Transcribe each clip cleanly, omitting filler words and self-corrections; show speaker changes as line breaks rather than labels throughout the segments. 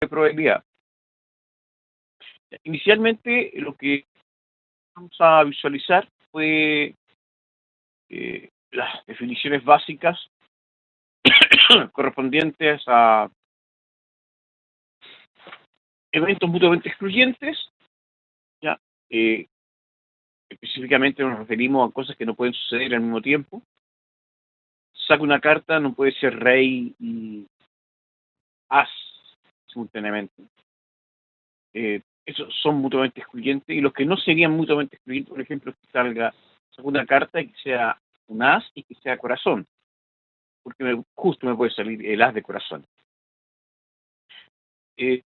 de probabilidad. Inicialmente, lo que vamos a visualizar fue las definiciones básicas correspondientes a eventos mutuamente excluyentes, ¿ya? Eh, Específicamente nos referimos a cosas que no pueden suceder al mismo tiempo. Saca una carta, no puede ser rey y as simultáneamente. Esos son mutuamente excluyentes, y los que no serían mutuamente excluyentes, por ejemplo, es que salga una carta y que sea un as y que sea corazón, porque justo me puede salir el as de corazón. Eh,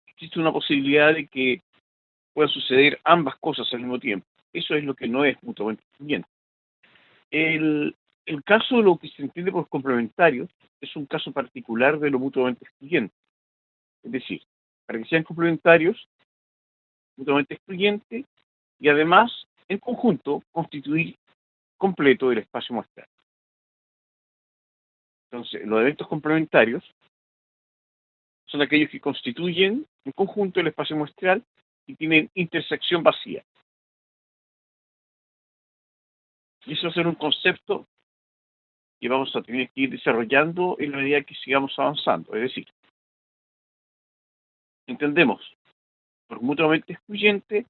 Existe una posibilidad de que puedan suceder ambas cosas al mismo tiempo. Eso es lo que no es mutuamente excluyente. El, el caso de lo que se entiende por complementario es un caso particular de lo mutuamente excluyente. Es decir, para que sean complementarios, mutuamente excluyentes, y además, en conjunto, constituir completo el espacio muestral. Entonces, los eventos complementarios son aquellos que constituyen en conjunto el espacio muestral y tienen intersección vacía. Y eso va a ser un concepto que vamos a tener que ir desarrollando en la medida que sigamos avanzando. Es decir, entendemos por mutuamente excluyente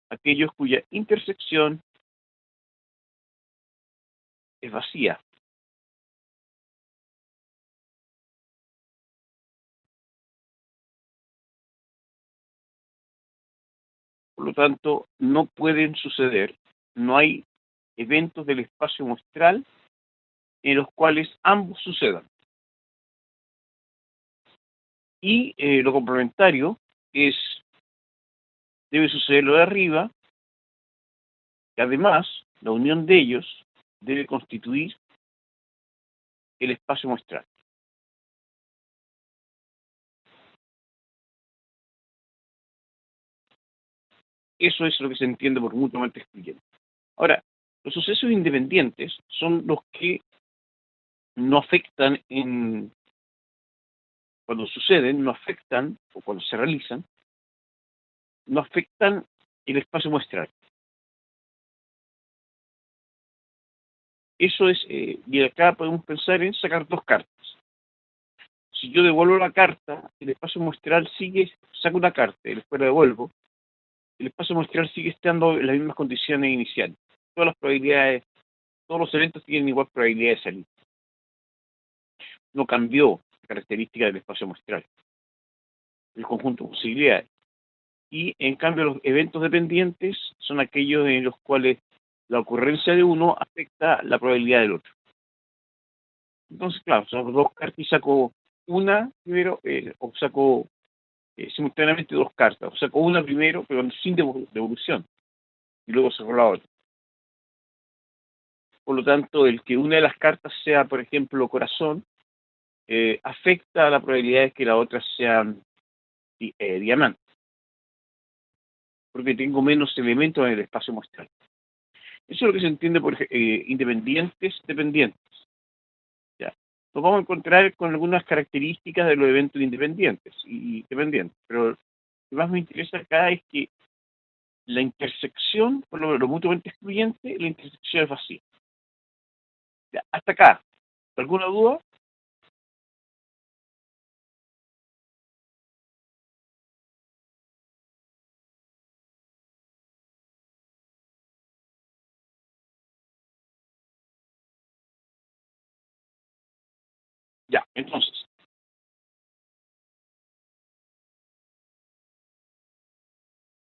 aquellos cuya intersección es vacía. Por lo tanto, no pueden suceder, no hay eventos del espacio muestral en los cuales ambos sucedan. Y lo complementario es, debe suceder lo de arriba, y además la unión de ellos debe constituir el espacio muestral. Eso es lo que se entiende por mutuamente excluyente. Ahora, los sucesos independientes son los que no afectan cuando suceden, no afectan, o cuando se realizan, no afectan el espacio muestral. Eso es, y acá podemos pensar en sacar dos cartas. Si yo devuelvo la carta, el espacio muestral sigue, saco una carta y después la devuelvo, el espacio muestral sigue estando en las mismas condiciones iniciales. Todas las probabilidades, todos los eventos tienen igual probabilidad de salir. No cambió la característica del espacio muestral, el conjunto de posibilidades. Y en cambio los eventos dependientes son aquellos en los cuales la ocurrencia de uno afecta la probabilidad del otro. Entonces, claro, saco dos cartas y saco una primero, o saco simultáneamente dos cartas. O saco una primero, pero sin devolución, y luego saco la otra. Por lo tanto, el que una de las cartas sea, por ejemplo, corazón, afecta la probabilidad de que la otra sea diamante, porque tengo menos elementos en el espacio muestral. Eso es lo que se entiende por independientes, dependientes. ¿Ya? Nos vamos a encontrar con algunas características de los eventos independientes y dependientes, pero lo que más me interesa acá es que la intersección, por lo mutuamente excluyente, la intersección es vacía. Ya, hasta acá, ¿alguna duda? Ya, entonces,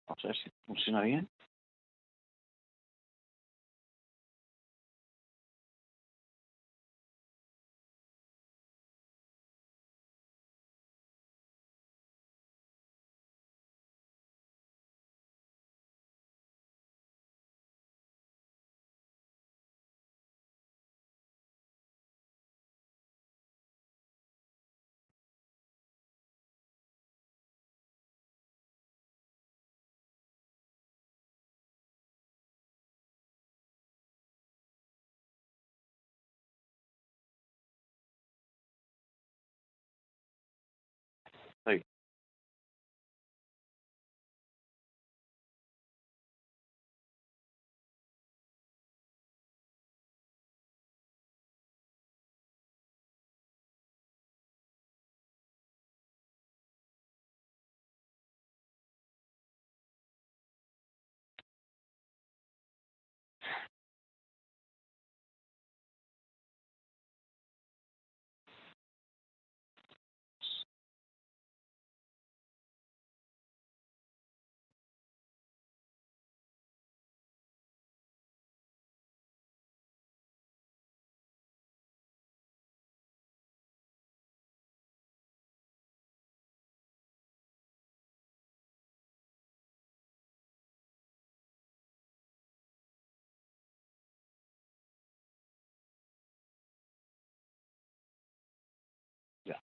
vamos a ver si funciona bien. Está bien.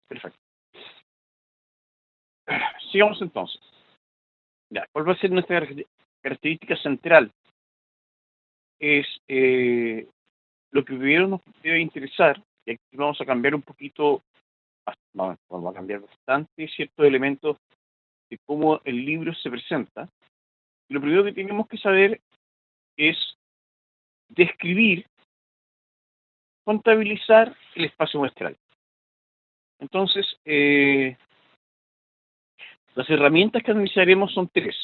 Perfecto. Sigamos entonces. Ya, ¿cuál va a ser nuestra característica central? Es lo que primero nos debe interesar, y aquí vamos a cambiar un poquito, vamos a cambiar bastante ciertos elementos de cómo el libro se presenta. Lo primero que tenemos que saber es describir, contabilizar el espacio muestral. Entonces, las herramientas que analizaremos son tres: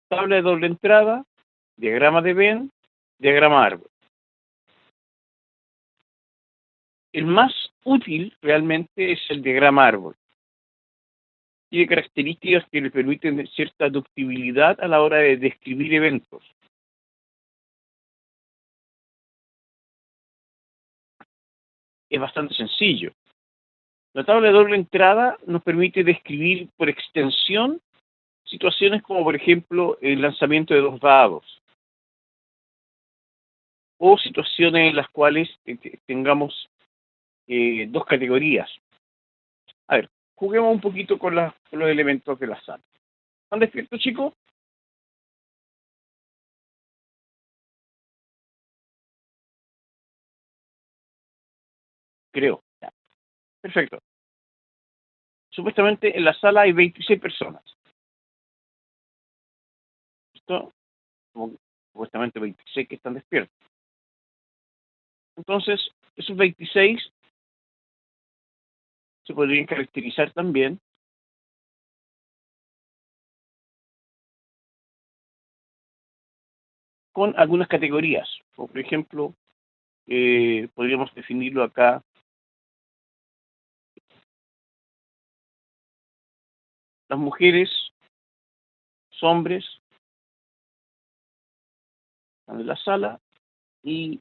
tabla de doble entrada, diagrama de Venn, diagrama árbol. El más útil realmente es el diagrama árbol. Tiene características que le permiten cierta deductibilidad a la hora de describir eventos. Es bastante sencillo. La tabla de doble entrada nos permite describir por extensión situaciones como, por ejemplo, el lanzamiento de dos dados, o situaciones en las cuales tengamos dos categorías. A ver, juguemos un poquito con los elementos de la sala. ¿Están despiertos, chicos? Creo. Ya. Perfecto. Supuestamente en la sala hay 26 personas. ¿Listo? Como supuestamente 26 que están despiertos. Entonces, esos 26 se podrían caracterizar también con algunas categorías. O, por ejemplo, podríamos definirlo acá: las mujeres, los hombres están en la sala, y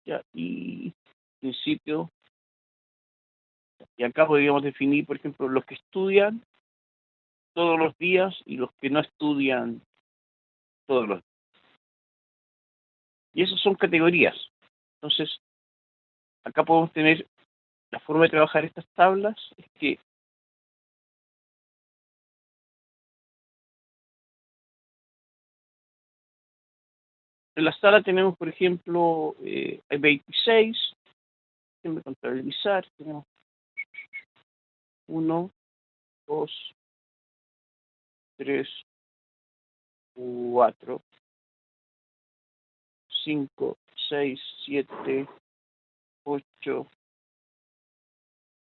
ya, y en principio, y acá podríamos definir, por ejemplo, los que estudian todos los días y los que no estudian todos los días. Y esas son categorías. Entonces, acá podemos tener la forma de trabajar estas tablas, es que en la sala tenemos, por ejemplo, hay 26, déjenme contabilizar, tenemos 1, 2, 3, 4, 5, 6, 7, 8,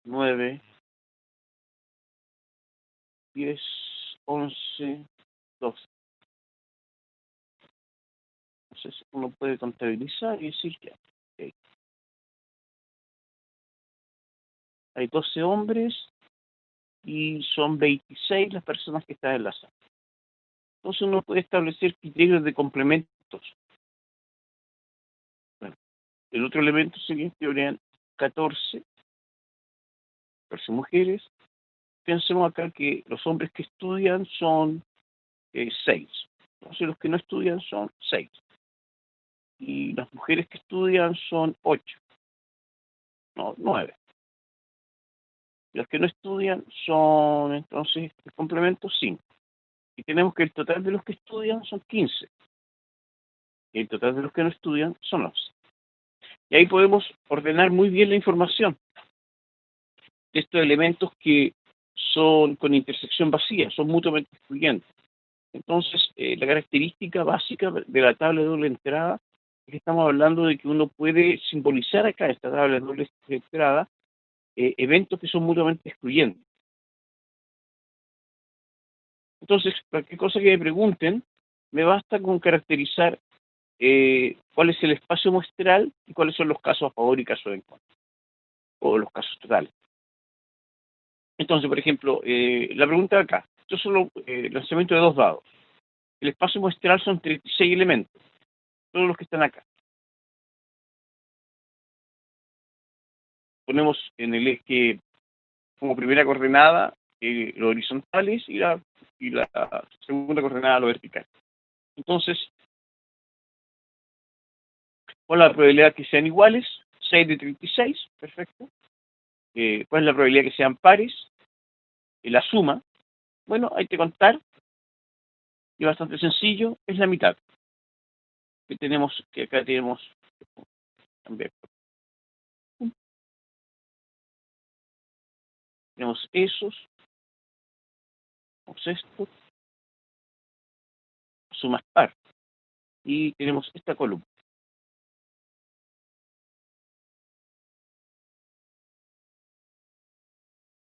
9, 10, 11, 12. Entonces uno puede contabilizar y decir que okay, hay 12 hombres y son 26 las personas que están en la sala. Entonces uno puede establecer criterios de complementos. Bueno, el otro elemento sería que habrían 14 mujeres. Pensemos acá que los hombres que estudian son 6. Entonces los que no estudian son 6. Y las mujeres que estudian son 8. No, 9. Los que no estudian son, entonces, el complemento 5. Y tenemos que el total de los que estudian son 15. Y el total de los que no estudian son 11. Y ahí podemos ordenar muy bien la información de estos elementos que son con intersección vacía, son mutuamente excluyentes. Entonces, la característica básica de la tabla de doble entrada es que estamos hablando de que uno puede simbolizar acá esta tabla de doble entrada eventos que son mutuamente excluyentes. Entonces, cualquier cosa que me pregunten, me basta con caracterizar cuál es el espacio muestral y cuáles son los casos a favor y casos en contra, o los casos totales. Entonces, por ejemplo, la pregunta de acá: yo solo lanzamiento de dos dados. El espacio muestral son 36 elementos, todos los que están acá. Ponemos en el eje como primera coordenada los horizontales y la segunda coordenada los verticales. Entonces, ¿Cuál es la probabilidad que sean iguales? 6 de 36, perfecto. ¿Cuál es la probabilidad que sean pares? La suma. Bueno, hay que contar, y es bastante sencillo, es la mitad. Que acá tenemos, también, tenemos esos, tenemos esto, sumas par, y tenemos esta columna,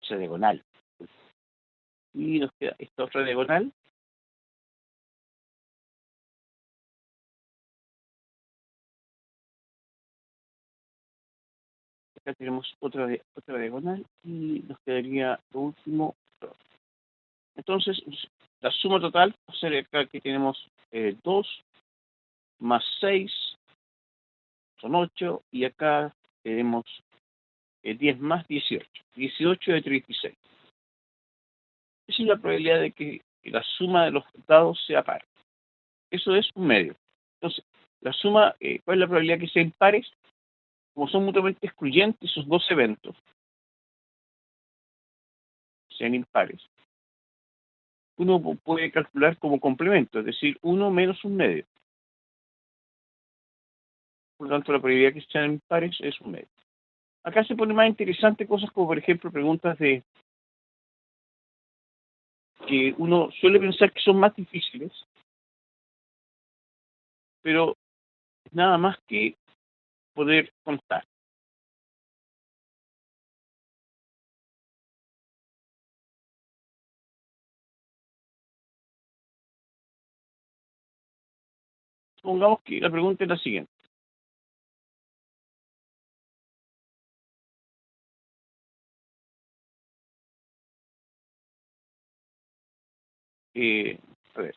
o sea, diagonal. Y nos queda esta otra diagonal. Acá tenemos otra diagonal y nos quedaría lo último. Entonces, la suma total va a ser acá que tenemos 2 más 6 son 8 y acá tenemos 10 más 18. 18 de 36. Esa es la probabilidad de que la suma de los dados sea par. Eso es un medio. Entonces, la suma, ¿cuál es la probabilidad que sean pares? Como son mutuamente excluyentes esos dos eventos, sean impares, uno puede calcular como complemento, es decir, uno menos un medio. Por lo tanto, la probabilidad que sean impares es un medio. Acá se pone más interesante cosas como, por ejemplo, preguntas de que uno suele pensar que son más difíciles, pero nada más que poder contar. Supongamos que la pregunta es la siguiente. Eh, a ver,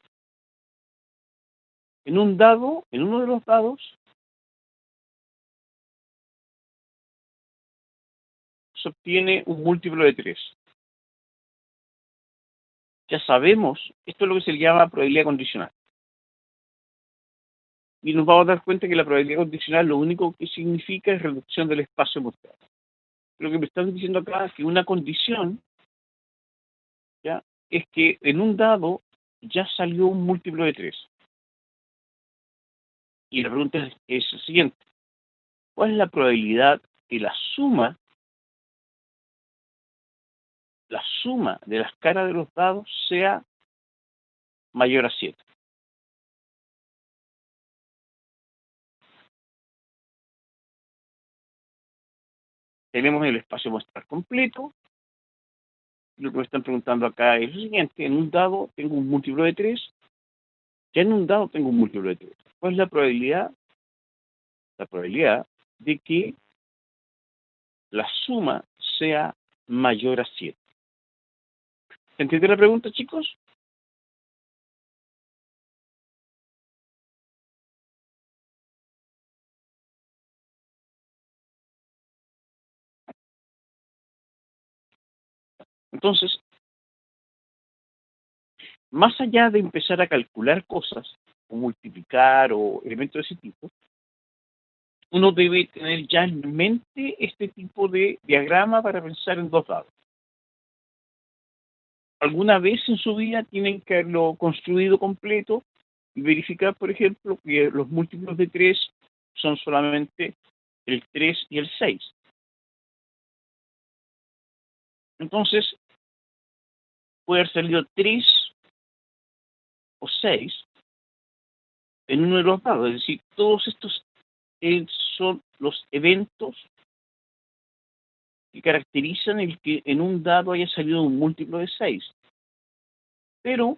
en un dado, en uno de los dados, se obtiene un múltiplo de 3. Ya sabemos, esto es lo que se llama probabilidad condicional. Y nos vamos a dar cuenta que la probabilidad condicional lo único que significa es reducción del espacio mostrado. Lo que me están diciendo acá es que una condición, ¿ya?, es que en un dado ya salió un múltiplo de 3. Y la pregunta es la siguiente. ¿Cuál es la probabilidad que la suma de las caras de los dados sea mayor a 7? Tenemos el espacio muestral completo. Lo que me están preguntando acá es lo siguiente. En un dado tengo un múltiplo de 3. Ya en un dado tengo un múltiplo de 3. ¿Cuál es la probabilidad? La probabilidad de que la suma sea mayor a 7. ¿Se entiende la pregunta, chicos? Entonces, más allá de empezar a calcular cosas, o multiplicar o elementos de ese tipo, uno debe tener ya en mente este tipo de diagrama para pensar en dos dados. Alguna vez en su vida tienen que haberlo construido completo y verificar, por ejemplo, que los múltiplos de 3 son solamente el 3 y el 6. Entonces, puede haber salido 3 o 6 en uno de los dados. Es decir, todos estos son los eventos que caracterizan el que en un dado haya salido un múltiplo de 6. Pero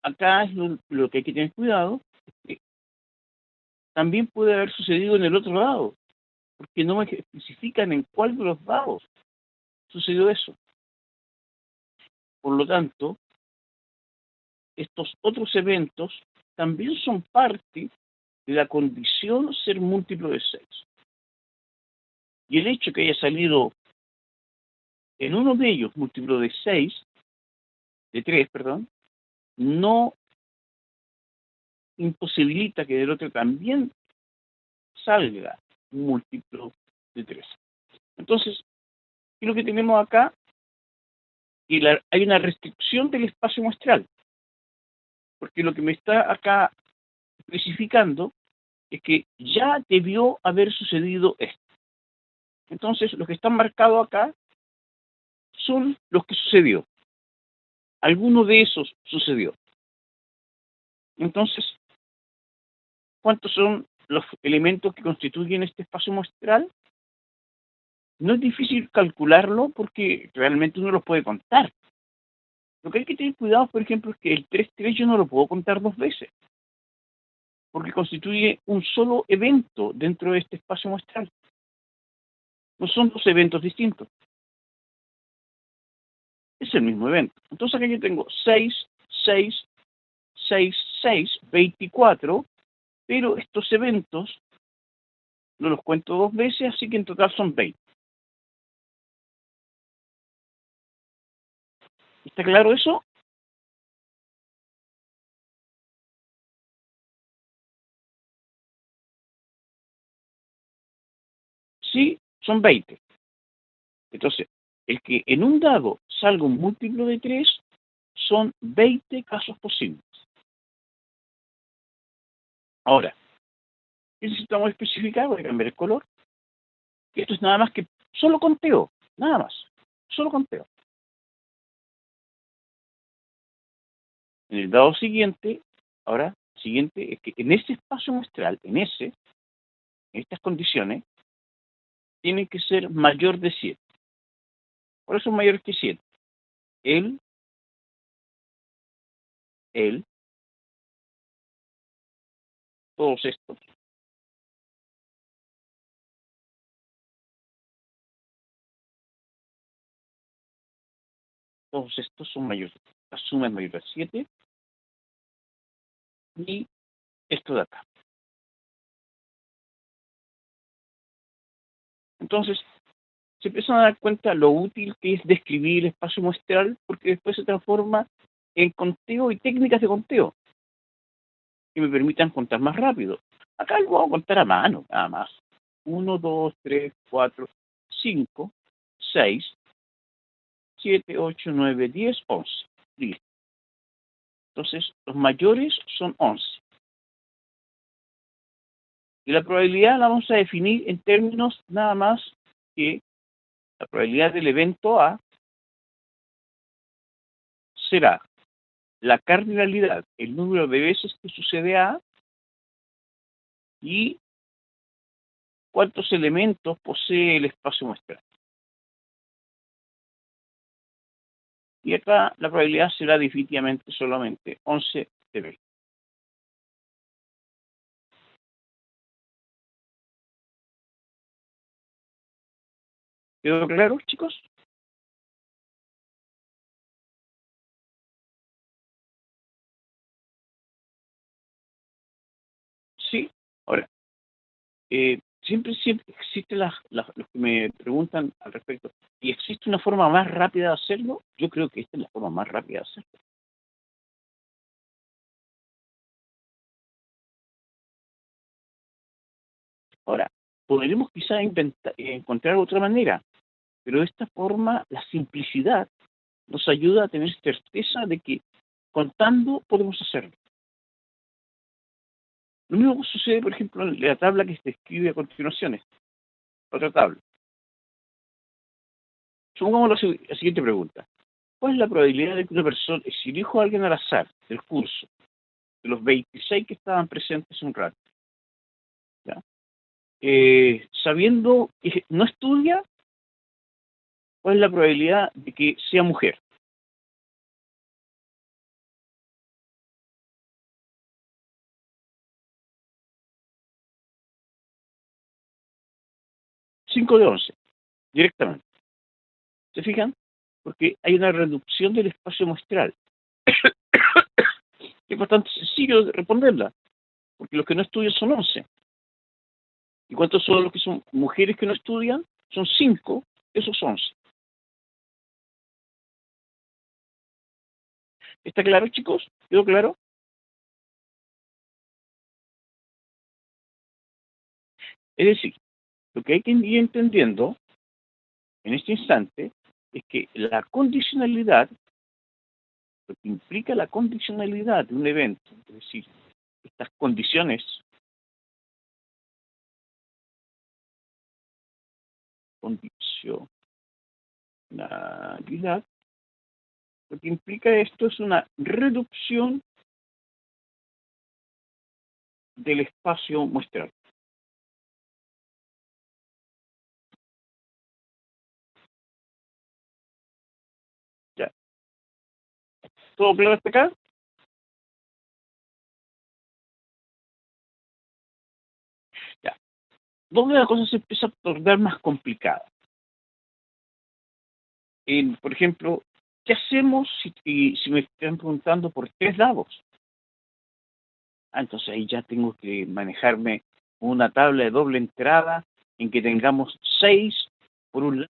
acá es lo que hay que tener cuidado. Que también puede haber sucedido en el otro lado, porque no me especifican en cuál de los dados sucedió eso. Por lo tanto, estos otros eventos también son parte de la condición ser múltiplo de 6. Y el hecho que haya salido en uno de ellos múltiplo de 6, de 3, perdón, no imposibilita que del otro también salga un múltiplo de 3. Entonces, ¿qué es lo que tenemos acá? Y hay una restricción del espacio muestral, porque lo que me está acá especificando es que ya debió haber sucedido esto. Entonces, los que están marcados acá son los que sucedió. Alguno de esos sucedió. Entonces, ¿cuántos son los elementos que constituyen este espacio muestral? No es difícil calcularlo porque realmente uno los puede contar. Lo que hay que tener cuidado, por ejemplo, es que el 3,3 yo no lo puedo contar dos veces, porque constituye un solo evento dentro de este espacio muestral. No son dos eventos distintos. Es el mismo evento. Entonces acá yo tengo 6, 6, 6, 6, 24, pero estos eventos no los cuento dos veces, así que en total son 20. ¿Está claro eso? Sí, son 20. Entonces, el que en un dado salga un múltiplo de 3 son 20 casos posibles. Ahora, ¿qué necesitamos especificar? Voy a cambiar el color. Esto es nada más que solo conteo, nada más, solo conteo. En el dado siguiente, ahora, siguiente, es que en ese espacio muestral, en estas condiciones, tiene que ser mayor de 7. Por eso es mayor que 7. El, el, todos estos, son mayores. La suma es mayor a 7 y esto de acá. Entonces, se empiezan a dar cuenta lo útil que es describir el espacio muestral, porque después se transforma en conteo y técnicas de conteo que me permitan contar más rápido. Acá lo voy a contar a mano, nada más. 1, 2, 3, 4, 5, 6, 7, 8, 9, 10, 11. Listo. Entonces, los mayores son 11. Y la probabilidad la vamos a definir en términos nada más que la probabilidad del evento A será la cardinalidad, el número de veces que sucede A, y cuántos elementos posee el espacio muestral. Y acá la probabilidad será definitivamente solamente 11 de 20. ¿Quedó claro, chicos? Sí. Ahora, siempre existe los que me preguntan al respecto, ¿y existe una forma más rápida de hacerlo? Yo creo que esta es la forma más rápida de hacerlo. Ahora, podremos quizá encontrar otra manera, pero de esta forma, la simplicidad nos ayuda a tener certeza de que contando podemos hacerlo. Lo mismo sucede, por ejemplo, en la tabla que se describe a continuación, otra tabla. Supongamos la siguiente pregunta. ¿Cuál es la probabilidad de que una persona, si elijo a alguien al azar del curso, de los 26 que estaban presentes un rato, ¿ya? Sabiendo que no estudia, cuál es la probabilidad de que sea mujer? 5 de 11, directamente. ¿Se fijan? Porque hay una reducción del espacio muestral. Es bastante sencillo de responderla, porque los que no estudian son 11. ¿Y cuántos son los que son mujeres que no estudian? Son 5, esos 11. ¿Está claro, chicos? ¿Quedó claro? Es decir, lo que hay que ir entendiendo en este instante es que la condicionalidad, lo que implica la condicionalidad de un evento, es decir, estas condiciones, condicionalidad, lo que implica esto es una reducción del espacio muestral. Ya. ¿Todo claro hasta acá? Ya. ¿Dónde la cosa se empieza a tornar más complicada? Por ejemplo, ¿qué hacemos si me están preguntando por 3 dados? Entonces ahí ya tengo que manejarme una tabla de doble entrada en que tengamos 6 por un lado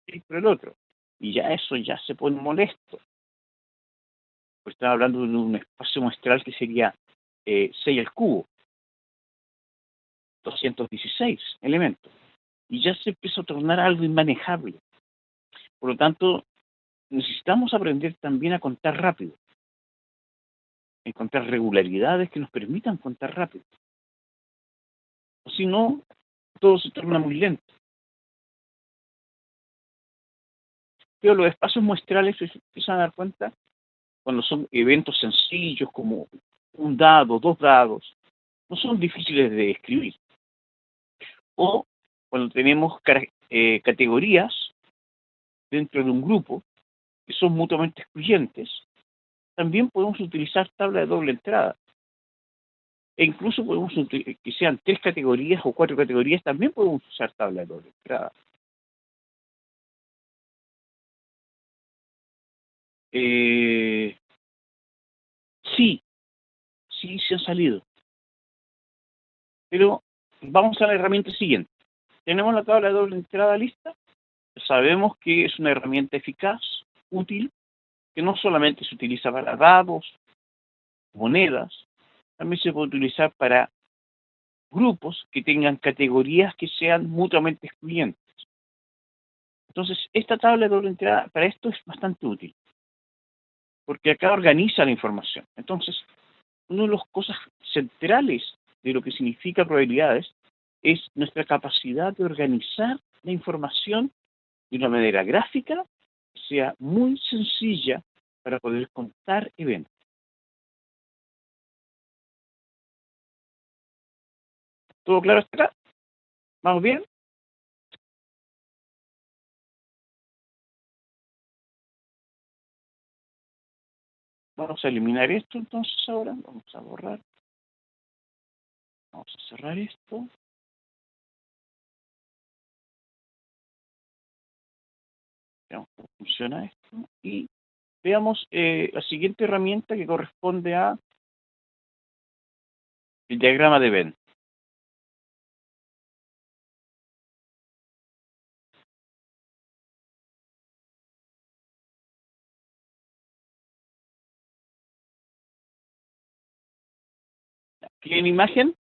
y 6 por el otro. Y ya eso ya se pone molesto. Pues estaba hablando de un espacio muestral que sería 6 al cubo, 216 elementos. Y ya se empieza a tornar algo inmanejable. Por lo tanto, necesitamos aprender también a contar rápido, encontrar regularidades que nos permitan contar rápido. O si no, todo se torna muy lento. Pero los espacios muestrales se empiezan a dar cuenta cuando son eventos sencillos como un dado, 2 dados, no son difíciles de escribir. O cuando tenemos categorías dentro de un grupo que son mutuamente excluyentes, también podemos utilizar tabla de doble entrada. E incluso podemos que sean 3 categorías o 4 categorías, también podemos usar tabla de doble entrada. Eh, sí, sí han salido. Pero vamos a la herramienta siguiente. Tenemos la tabla de doble entrada lista. Sabemos que es una herramienta eficaz, útil, que no solamente se utiliza para dados, monedas, también se puede utilizar para grupos que tengan categorías que sean mutuamente excluyentes. Entonces, esta tabla de doble entrada para esto es bastante útil, porque acá organiza la información. Entonces, una de las cosas centrales de lo que significa probabilidades es nuestra capacidad de organizar la información de una manera gráfica, que sea muy sencilla para poder contar eventos. ¿Todo claro hasta acá? ¿Vamos bien? Vamos a eliminar esto entonces ahora. Vamos a borrar. Vamos a cerrar esto. Veamos cómo funciona esto. Y veamos la siguiente herramienta que corresponde a el diagrama de Venn. ¿Tienen imagen?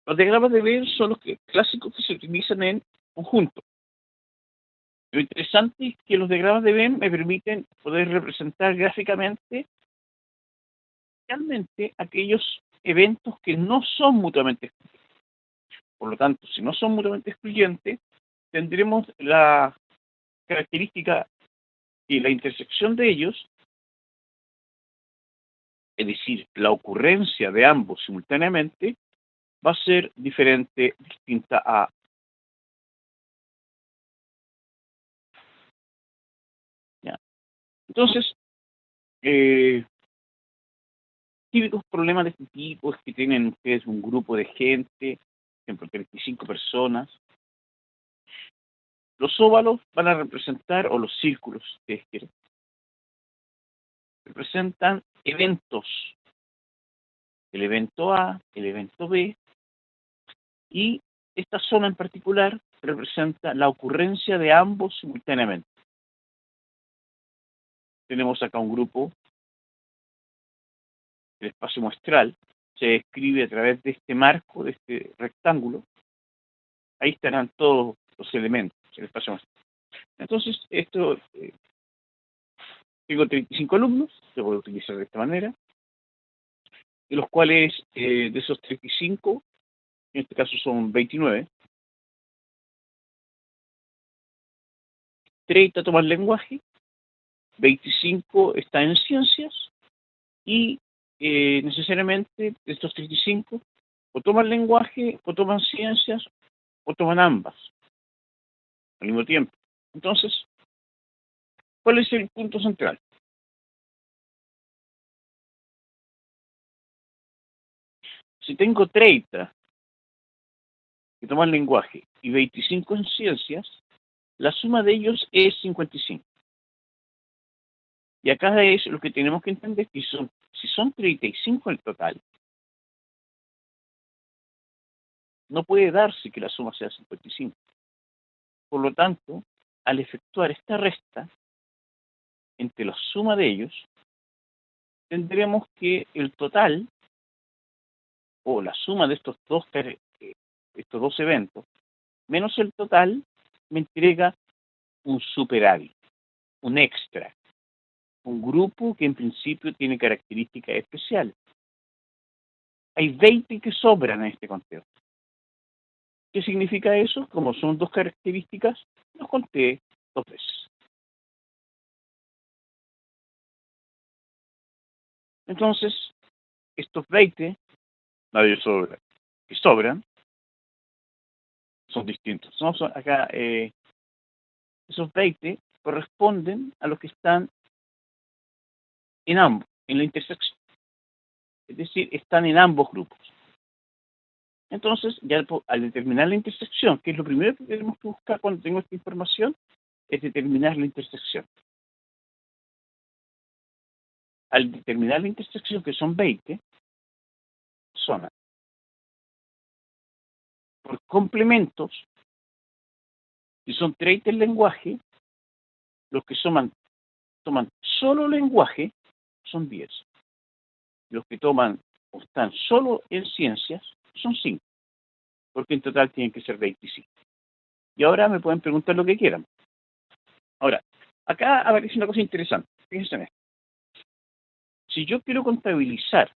Los diagramas de Venn son los clásicos que se utilizan en conjunto. Lo interesante es que los diagramas de Venn me permiten poder representar gráficamente realmente aquellos eventos que no son mutuamente excluyentes. Por lo tanto, si no son mutuamente excluyentes, tendremos la característica y la intersección de ellos, es decir, la ocurrencia de ambos simultáneamente, va a ser diferente, distinta a. ¿Ya? Entonces, típicos problemas de este tipo es que tienen ustedes un grupo de gente, por ejemplo, 35 personas. Los óvalos van a representar, o los círculos, si ustedes quieren, representan eventos. El evento A, el evento B, y esta zona en particular representa la ocurrencia de ambos simultáneamente. tenemos acá un grupo, el espacio muestral, se describe a través de este marco, de este rectángulo. Ahí estarán todos los elementos, el espacio muestral. Entonces, esto, tengo 35 alumnos, se puede utilizar de esta manera, de los cuales, de esos 35, en este caso son 29, 30 toman lenguaje, 25 están en ciencias y necesariamente de estos 35 o toman lenguaje o toman ciencias o toman ambas al mismo tiempo. Entonces, ¿cuál es el punto central? Si tengo 30 que toman lenguaje y 25 en ciencias, la suma de ellos es 55. Y acá es lo que tenemos que entender, que si son 35 el total, no puede darse que la suma sea 55. Por lo tanto, al efectuar esta resta entre la suma de ellos, tendremos que el total, o la suma de estos dos eventos, menos el total, me entrega un superávit, un extra, un grupo que en principio tiene características especiales. Hay 20 que sobran en este conteo. ¿Qué significa eso? Como son dos características, los conté dos veces. Entonces, estos 20, nadie sobra, que sobran, son distintos. Acá, esos 20 corresponden a los que están en ambos, en la intersección. Es decir, están en ambos grupos. Entonces, ya al determinar la intersección, que es lo primero que tenemos que buscar cuando tengo esta información, es determinar la intersección. Al determinar la intersección, que son 20, son por complementos, si son 30 el lenguaje, los que toman solo lenguaje son 10. Los que toman o están solo en ciencias son 5, porque en total tienen que ser 25. Y ahora me pueden preguntar lo que quieran. Ahora, acá aparece una cosa interesante. Fíjense en esto. Si yo quiero contabilizar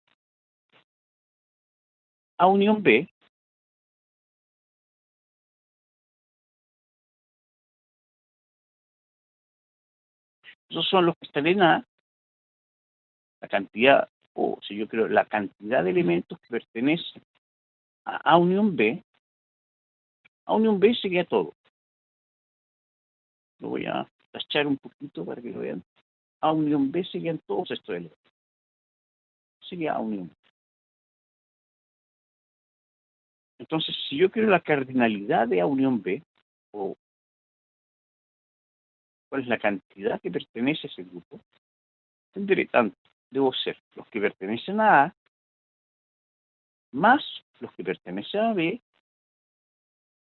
A unión B, esos son los que están en A, la cantidad, o si yo creo, la cantidad de elementos que pertenecen a unión B. A unión B sería todo. Lo voy a tachar un poquito para que lo vean. A unión B serían todos estos elementos. Sería A unión B. Entonces, si yo quiero la cardinalidad de A unión B, o cuál es la cantidad que pertenece a ese grupo, tendré tanto. Debo ser los que pertenecen a A más los que pertenecen a B,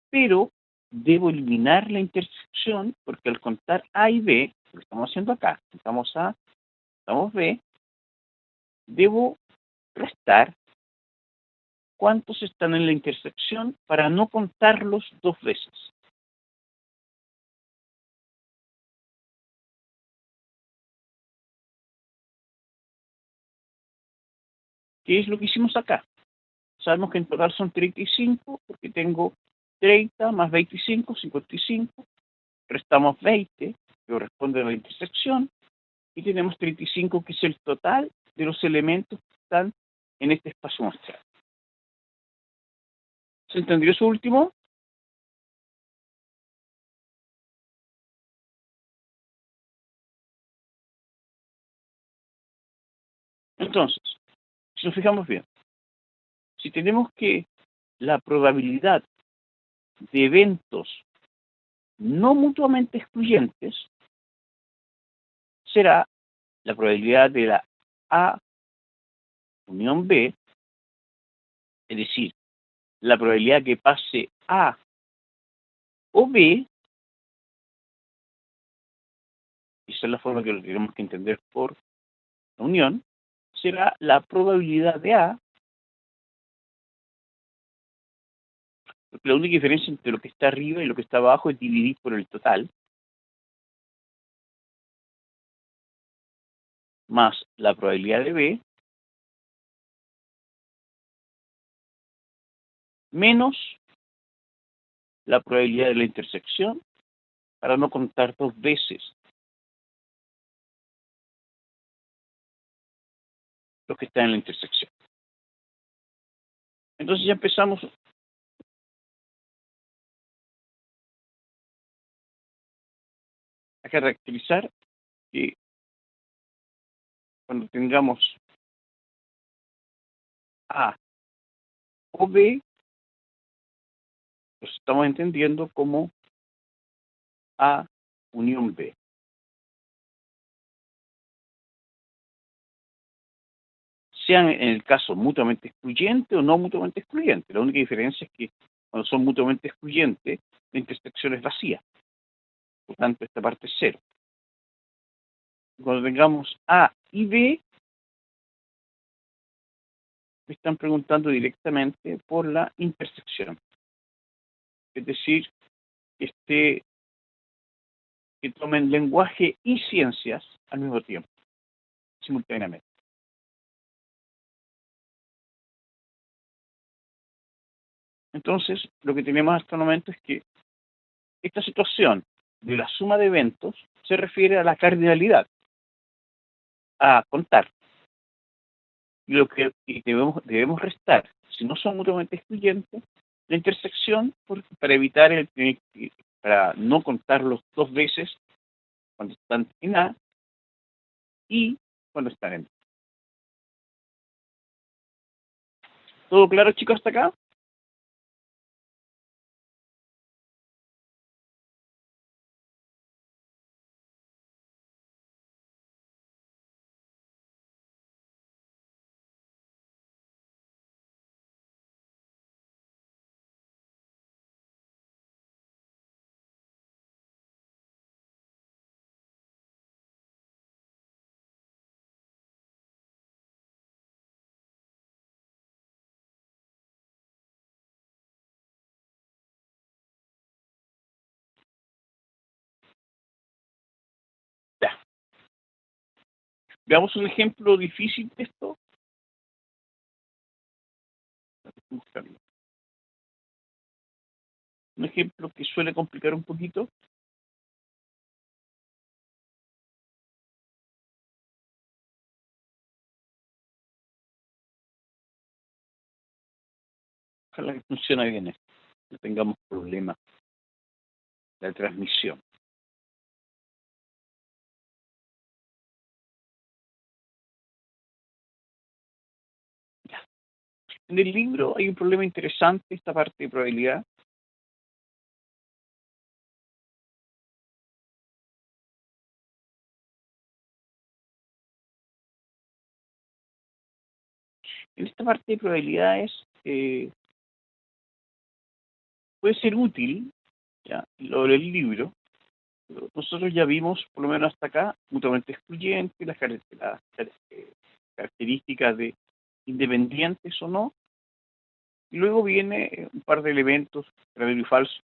pero debo eliminar la intersección porque al contar A y B, lo que estamos haciendo acá, estamos A, estamos B, debo restar cuántos están en la intersección para no contarlos dos veces. ¿Qué es lo que hicimos acá? Sabemos que en total son 35 porque tengo 30 más 25, 55. Restamos 20, que corresponde a la intersección, y tenemos 35, que es el total de los elementos que están en este espacio muestral. ¿Se entendió eso último? Entonces, si nos fijamos bien, si tenemos que la probabilidad de eventos no mutuamente excluyentes será la probabilidad de la A unión B, es decir, la probabilidad que pase A o B esa es la forma que lo tenemos que entender por la unión, será la probabilidad de A, porque la única diferencia entre lo que está arriba y lo que está abajo es dividir por el total, más la probabilidad de B, menos la probabilidad de la intersección, para no contar dos veces lo que está en la intersección. Entonces ya empezamos a caracterizar que cuando tengamos A o B, los estamos entendiendo como A unión B. Sean en el caso mutuamente excluyente o no mutuamente excluyente. La única diferencia es que cuando son mutuamente excluyentes, la intersección es vacía. Por tanto, esta parte es cero. Cuando tengamos A y B, me están preguntando directamente por la intersección. Es decir, que tomen lenguaje y ciencias al mismo tiempo, simultáneamente. Entonces, lo que tenemos hasta el momento es que esta situación de la suma de eventos se refiere a la cardinalidad, a contar. Y lo que debemos restar, si no son mutuamente excluyentes, la intersección para evitar para no contarlos dos veces cuando están en A y cuando están en B. ¿Todo claro, chicos, hasta acá? Ya. Veamos un ejemplo difícil de esto. Un ejemplo que suele complicar un poquito. Ojalá que funcione bien esto. No tengamos problemas de la transmisión. Ya. En el libro hay un problema interesante, esta parte de probabilidad. En esta parte de probabilidades puede ser útil, ya, lo del libro. Nosotros ya vimos, por lo menos hasta acá, mutuamente excluyentes, las características de independientes o no, y luego viene un par de elementos, verdadero y falso.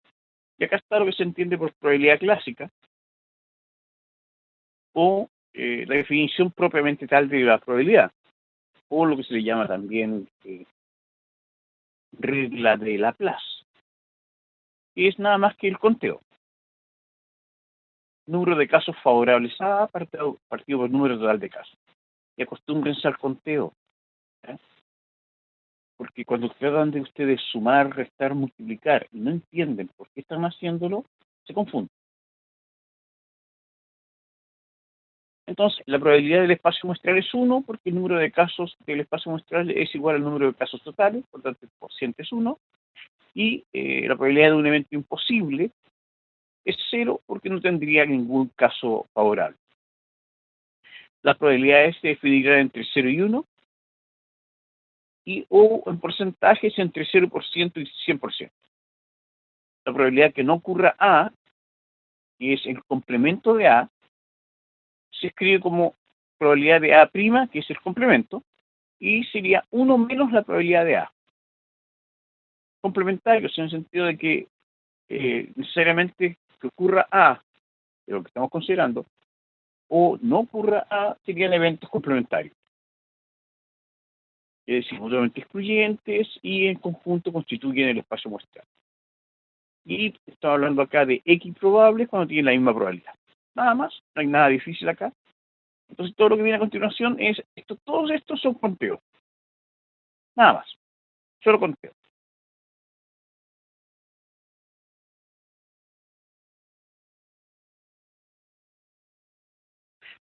Y acá está lo que se entiende por probabilidad clásica, o la definición propiamente tal de la probabilidad, o lo que se le llama también regla de Laplace, que es nada más que el conteo. Número de casos favorables a partido por número total de casos. Y acostúmbrense al conteo, ¿eh? Porque cuando tratan de ustedes sumar, restar, multiplicar y no entienden por qué están haciéndolo, se confunden. Entonces, la probabilidad del espacio muestral es 1 porque el número de casos del espacio muestral es igual al número de casos totales, por tanto el cociente es 1, y la probabilidad de un evento imposible es 0 porque no tendría ningún caso favorable. Las probabilidades se definirán entre 0 y 1, o en porcentajes entre 0% y 100%. La probabilidad que no ocurra A, que es el complemento de A, se escribe como probabilidad de A', que es el complemento, y sería 1 menos la probabilidad de A. Complementarios en el sentido de que necesariamente que ocurra A, de lo que estamos considerando, o no ocurra A, serían eventos complementarios. Es decir, mutuamente excluyentes y en conjunto constituyen el espacio muestral. Y estamos hablando acá de X probables cuando tienen la misma probabilidad. Nada más, no hay nada difícil acá. Entonces todo lo que viene a continuación es, todos estos son conteos. Nada más, solo conteo.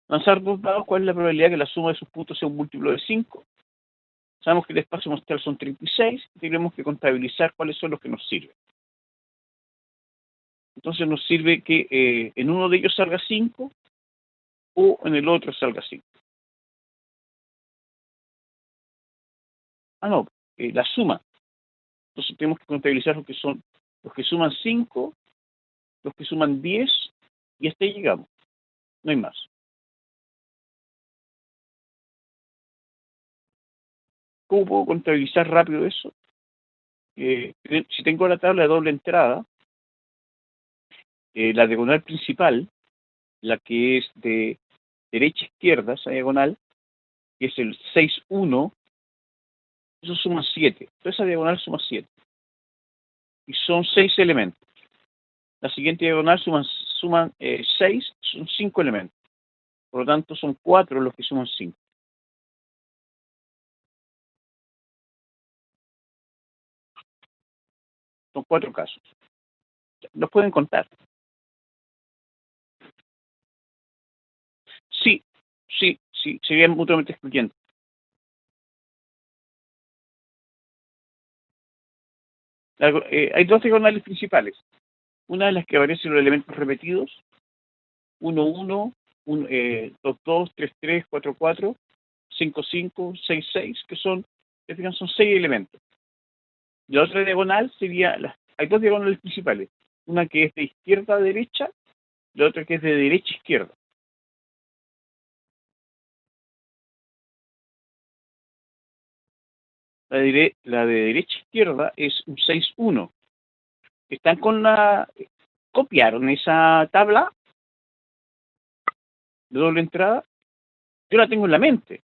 Lanzar dos dados, ¿cuál es la probabilidad que la suma de sus puntos sea un múltiplo de 5? Sabemos que el espacio muestral son 36 y tenemos que contabilizar cuáles son los que nos sirven. Entonces nos sirve que en uno de ellos salga 5 o en el otro salga 5. Ah, no, la suma. Entonces tenemos que contabilizar lo que son los que suman 5, los que suman 10 y hasta ahí llegamos. No hay más. ¿Cómo puedo contabilizar rápido eso? Si tengo la tabla de doble entrada, la diagonal principal, la que es de derecha a izquierda, esa diagonal, que es el 6, 1, eso suma 7. Toda esa diagonal suma 7. Y son 6 elementos. La siguiente diagonal suman 6, son 5 elementos. Por lo tanto, son 4 los que suman 5. Son 4 casos. Los pueden contar. Sí, sí, sí, serían mutuamente excluyentes. Hay dos diagonales principales. Una de las que aparecen los elementos repetidos, 1, 1, 2, 2, 3, 3, 4, 4, 5, 5, 6, 6, que son 6 elementos. La otra diagonal sería, hay dos diagonales principales, una que es de izquierda a derecha, la otra que es de derecha a izquierda. La de derecha a izquierda es un 6, 1. Están copiaron esa tabla de doble entrada, yo la tengo en la mente.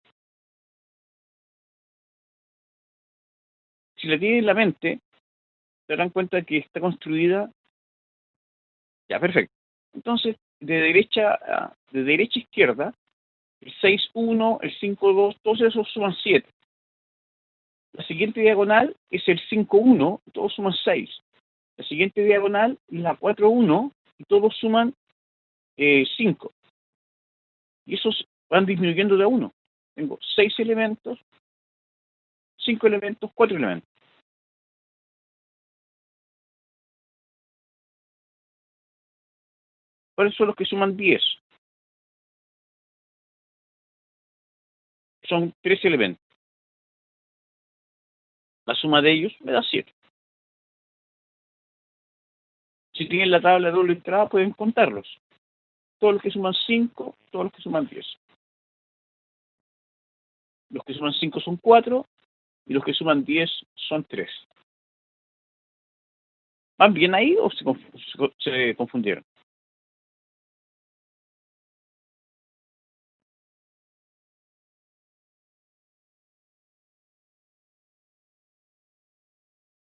Si la tienen en la mente, se darán cuenta que está construida, ya, perfecto. Entonces, de derecha a izquierda, el 6, 1, el 5, 2, todos esos suman 7. La siguiente diagonal es el 5, 1, todos suman 6. La siguiente diagonal es la 4, 1, y todos suman 5. Y esos van disminuyendo de a 1. Tengo 6 elementos, 5 elementos, 4 elementos. ¿Cuáles son los que suman 10? Son 3 elementos. La suma de ellos me da 7. Si tienen la tabla de doble entrada, pueden contarlos. Todos los que suman 5, todos los que suman 10. Los que suman 5 son 4 y los que suman 10 son 3. ¿Van bien ahí o se confundieron?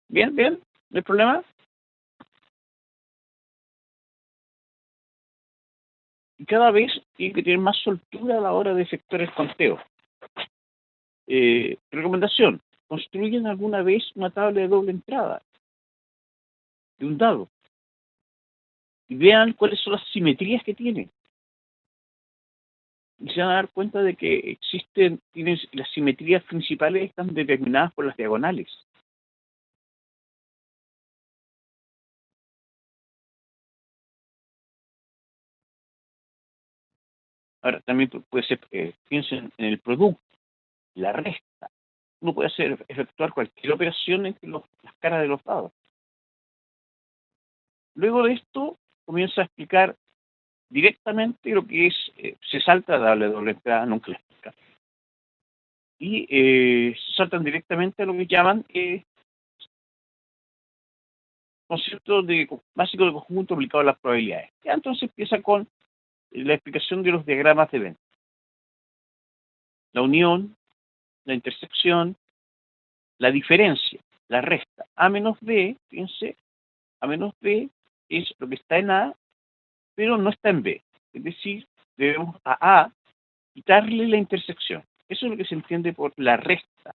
¿Bien? ¿Bien? ¿No hay problema? Y cada vez tienen que tener más soltura a la hora de efectuar el conteo. Recomendación, construyan alguna vez una tabla de doble entrada de un dado y vean cuáles son las simetrías que tiene. Y se van a dar cuenta de que tienen las simetrías principales están determinadas por las diagonales. Ahora, también puede ser, piensen en el producto, la resta. Uno puede efectuar cualquier operación entre las caras de los dados. Luego de esto, comienza a explicar directamente lo que es, se salta la doble entrada nuclear. Y se saltan directamente a lo que llaman concepto básico de conjunto aplicado a las probabilidades. Ya entonces empieza con la explicación de los diagramas de Venn. La unión, la intersección, la diferencia, la resta. A menos B, fíjense, A menos B es lo que está en A, pero no está en B. Es decir, debemos a A quitarle la intersección. Eso es lo que se entiende por la resta.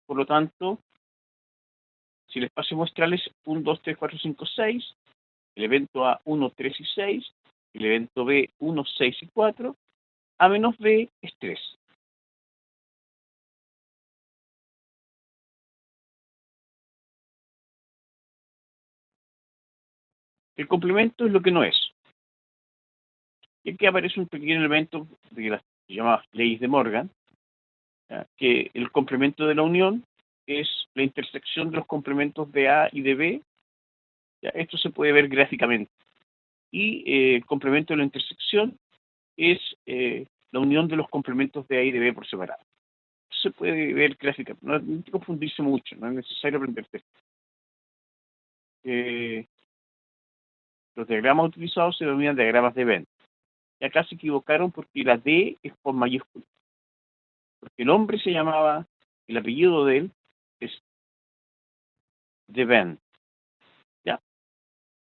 Por lo tanto, si el espacio muestral es 1, 2, 3, 4, 5, 6, el evento A 1, 3 y 6, el evento B 1, 6 y 4, A menos B es 3. El complemento es lo que no es. Y aquí aparece un pequeño elemento de las llamadas leyes de Morgan, ¿ya? Que el complemento de la unión es la intersección de los complementos de A y de B. ¿Ya? Esto se puede ver gráficamente. Y el complemento de la intersección es la unión de los complementos de A y de B por separado. Esto se puede ver gráficamente. No hay que confundirse mucho, no es necesario aprender esto. Los diagramas utilizados se denominan diagramas de Venn. Y acá se equivocaron porque la D es por mayúscula. Porque el hombre se llamaba, el apellido de él es de Venn, ¿ya?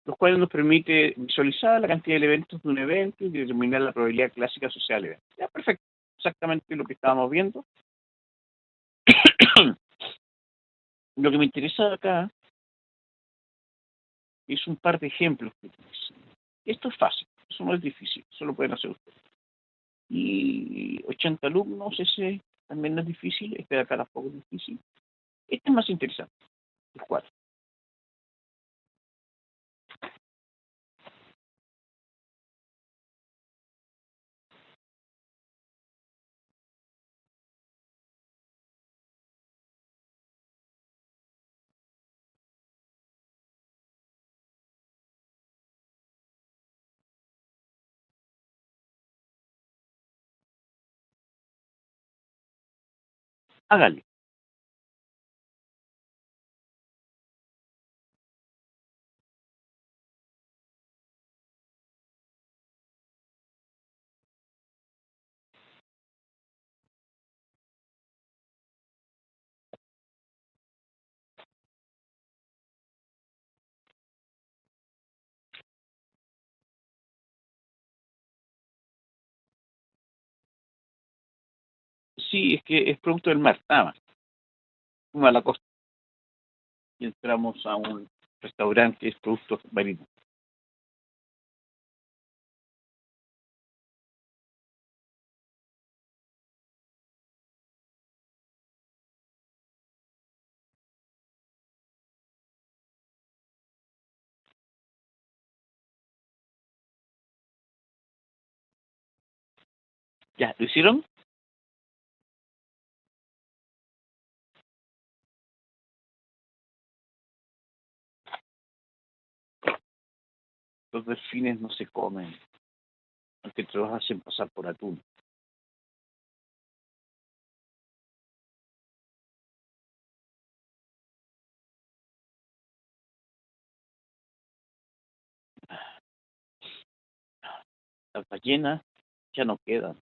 Los cuales nos permite visualizar la cantidad de eventos de un evento y determinar la probabilidad clásica asociada al evento. Ya, perfecto. Exactamente lo que estábamos viendo. Lo que me interesa acá es un par de ejemplos que utilizo. Esto es fácil, eso no es difícil, eso lo pueden hacer ustedes. Y 80 alumnos, ese también no es difícil, este de acá tampoco es difícil. Este es más interesante, el 4. Háganlo. Sí, es que es producto del mar, nada más. Fuimos a la costa y entramos a un restaurante que es producto marino. ¿Ya? ¿Lo hicieron? Los delfines no se comen, aunque te los hacen pasar por atún. Las ballenas ya no quedan.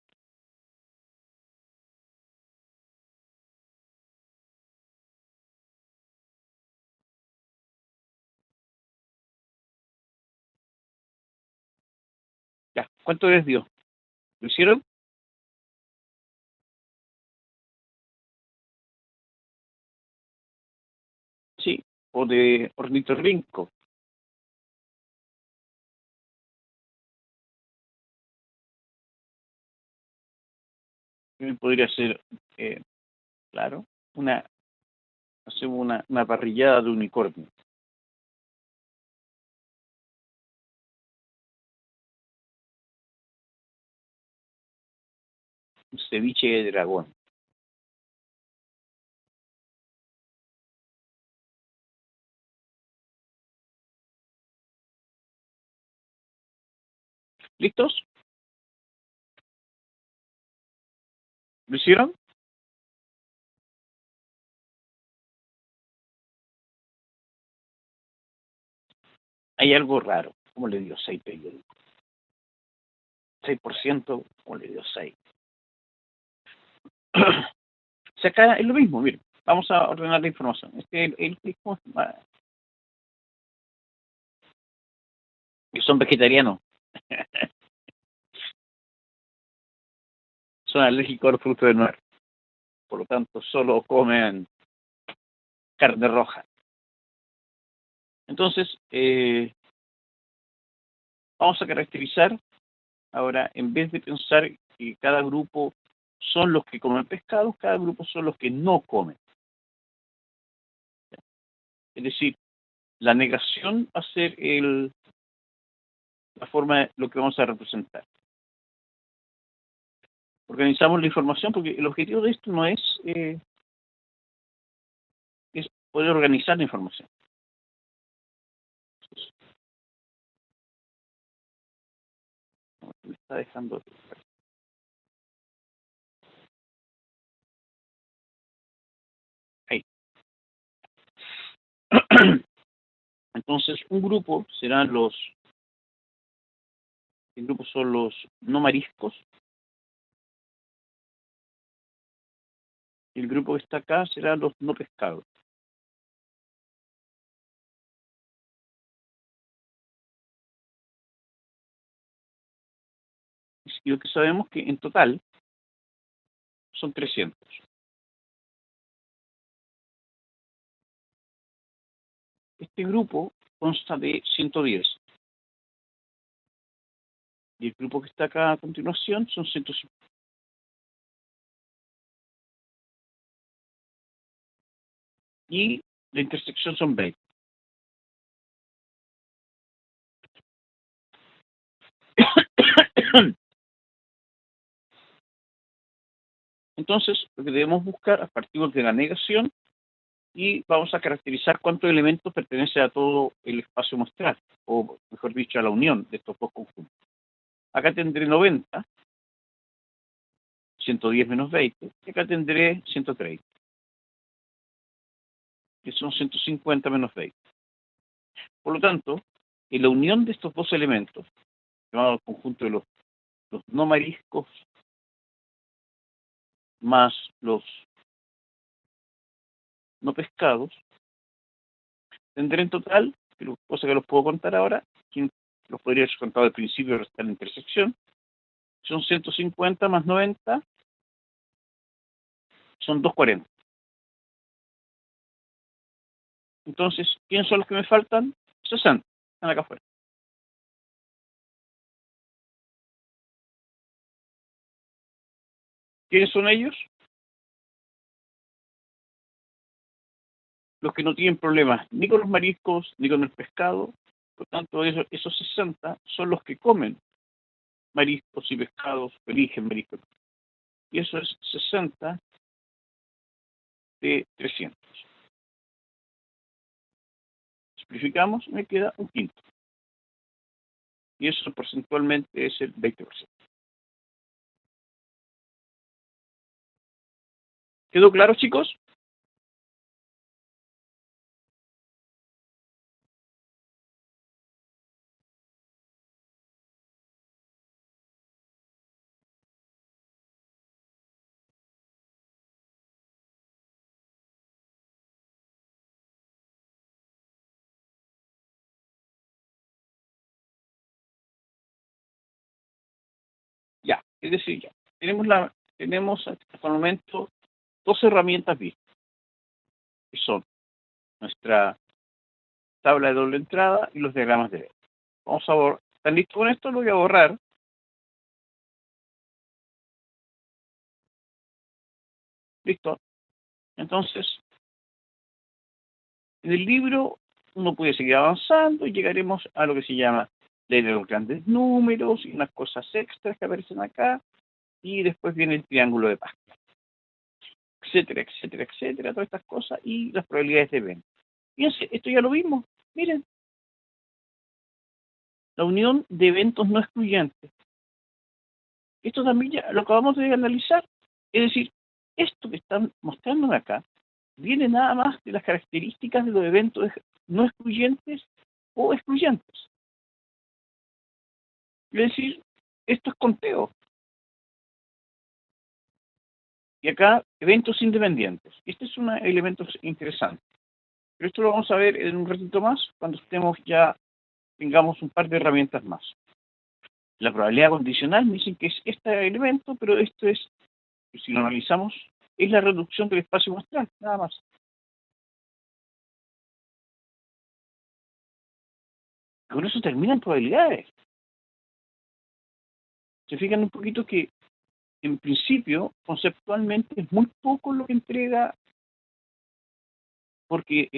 Ya, ¿cuánto les dio? ¿Lo hicieron? Sí, o de ornitorrinco. Podría ser, claro, hacemos una parrillada de unicornio, un ceviche de dragón. ¿Listos? ¿Lo hicieron? Hay algo raro. ¿Cómo le dio 6 periódicos? 6%, ¿cómo le dio 6? Si acá es lo mismo, miren. Vamos a ordenar la información. Que son vegetarianos. Son alérgicos a los frutos del mar. Por lo tanto, solo comen carne roja. Entonces, vamos a caracterizar ahora, en vez de pensar que cada grupo son los que comen pescado, cada grupo son los que no comen. Es decir, la negación va a ser la forma de lo que vamos a representar. Organizamos la información porque el objetivo de esto no es poder organizar la información. Me está dejando. Ahí. Entonces, un grupo serán el grupo son los no mariscos. El grupo que está acá serán los no pescados. Y lo que sabemos que en total son 300. Este grupo consta de 110. Y el grupo que está acá a continuación son 150. Y la intersección son 20. Entonces, lo que debemos buscar a partir de la negación y vamos a caracterizar cuántos elementos pertenecen a todo el espacio muestral, o mejor dicho, a la unión de estos dos conjuntos. Acá tendré 90, 110 menos 20, y acá tendré 130, que son 150 menos 20. Por lo tanto, en la unión de estos dos elementos, llamado el conjunto de los no mariscos más los no pescados, tendré en total, cosa que los puedo contar ahora, que los podría haber contado al principio, pero está en la intersección, son 150 más 90, son 240. Entonces, ¿quiénes son los que me faltan? 60, están acá afuera. ¿Quiénes son ellos? Los que no tienen problemas ni con los mariscos ni con el pescado. Por tanto, esos 60 son los que comen mariscos y pescados, eligen mariscos. Y eso es 60 de 300. Simplificamos, me queda un quinto. Y eso porcentualmente es el 20%. ¿Quedó claro, chicos? Ya, es decir, ya. Tenemos hasta el momento dos herramientas vistas, que son nuestra tabla de doble entrada y los diagramas de Venn. Vamos a borrar. ¿Están listos con esto? Lo voy a borrar. Listo. Entonces, en el libro uno puede seguir avanzando y llegaremos a lo que se llama ley de los grandes números y unas cosas extras que aparecen acá. Y después viene el triángulo de Pascal, etcétera, etcétera, etcétera, todas estas cosas y las probabilidades de Venn. Fíjense, esto ya lo vimos. Miren, la unión de eventos no excluyentes. Esto también ya lo acabamos de analizar. Es decir, esto que están mostrándome acá viene nada más de las características de los eventos no excluyentes o excluyentes. Es decir, esto es conteo. Y acá, eventos independientes. Este es un elemento interesante. Pero esto lo vamos a ver en un ratito más, cuando tengamos un par de herramientas más. La probabilidad condicional me dicen que es este elemento, pero esto es, si lo analizamos, es la reducción del espacio muestral, nada más. Con eso terminan probabilidades. Se fijan un poquito que, en principio, conceptualmente, es muy poco lo que entrega, porque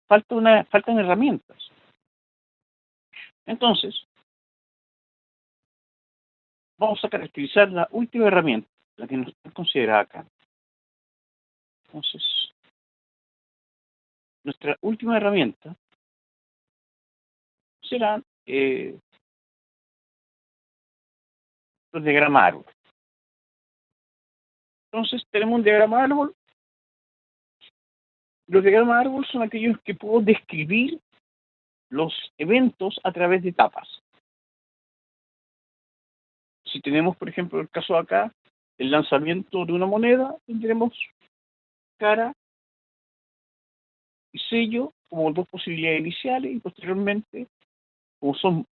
faltan herramientas. Entonces, vamos a caracterizar la última herramienta, la que nos está considerada acá. Entonces, nuestra última herramienta serán los diagramas árbol. Entonces, tenemos un diagrama árbol. Los diagramas árbol son aquellos que puedo describir los eventos a través de etapas. Si tenemos, por ejemplo, el caso de acá, el lanzamiento de una moneda, tendremos cara y sello como dos posibilidades iniciales, y posteriormente, como son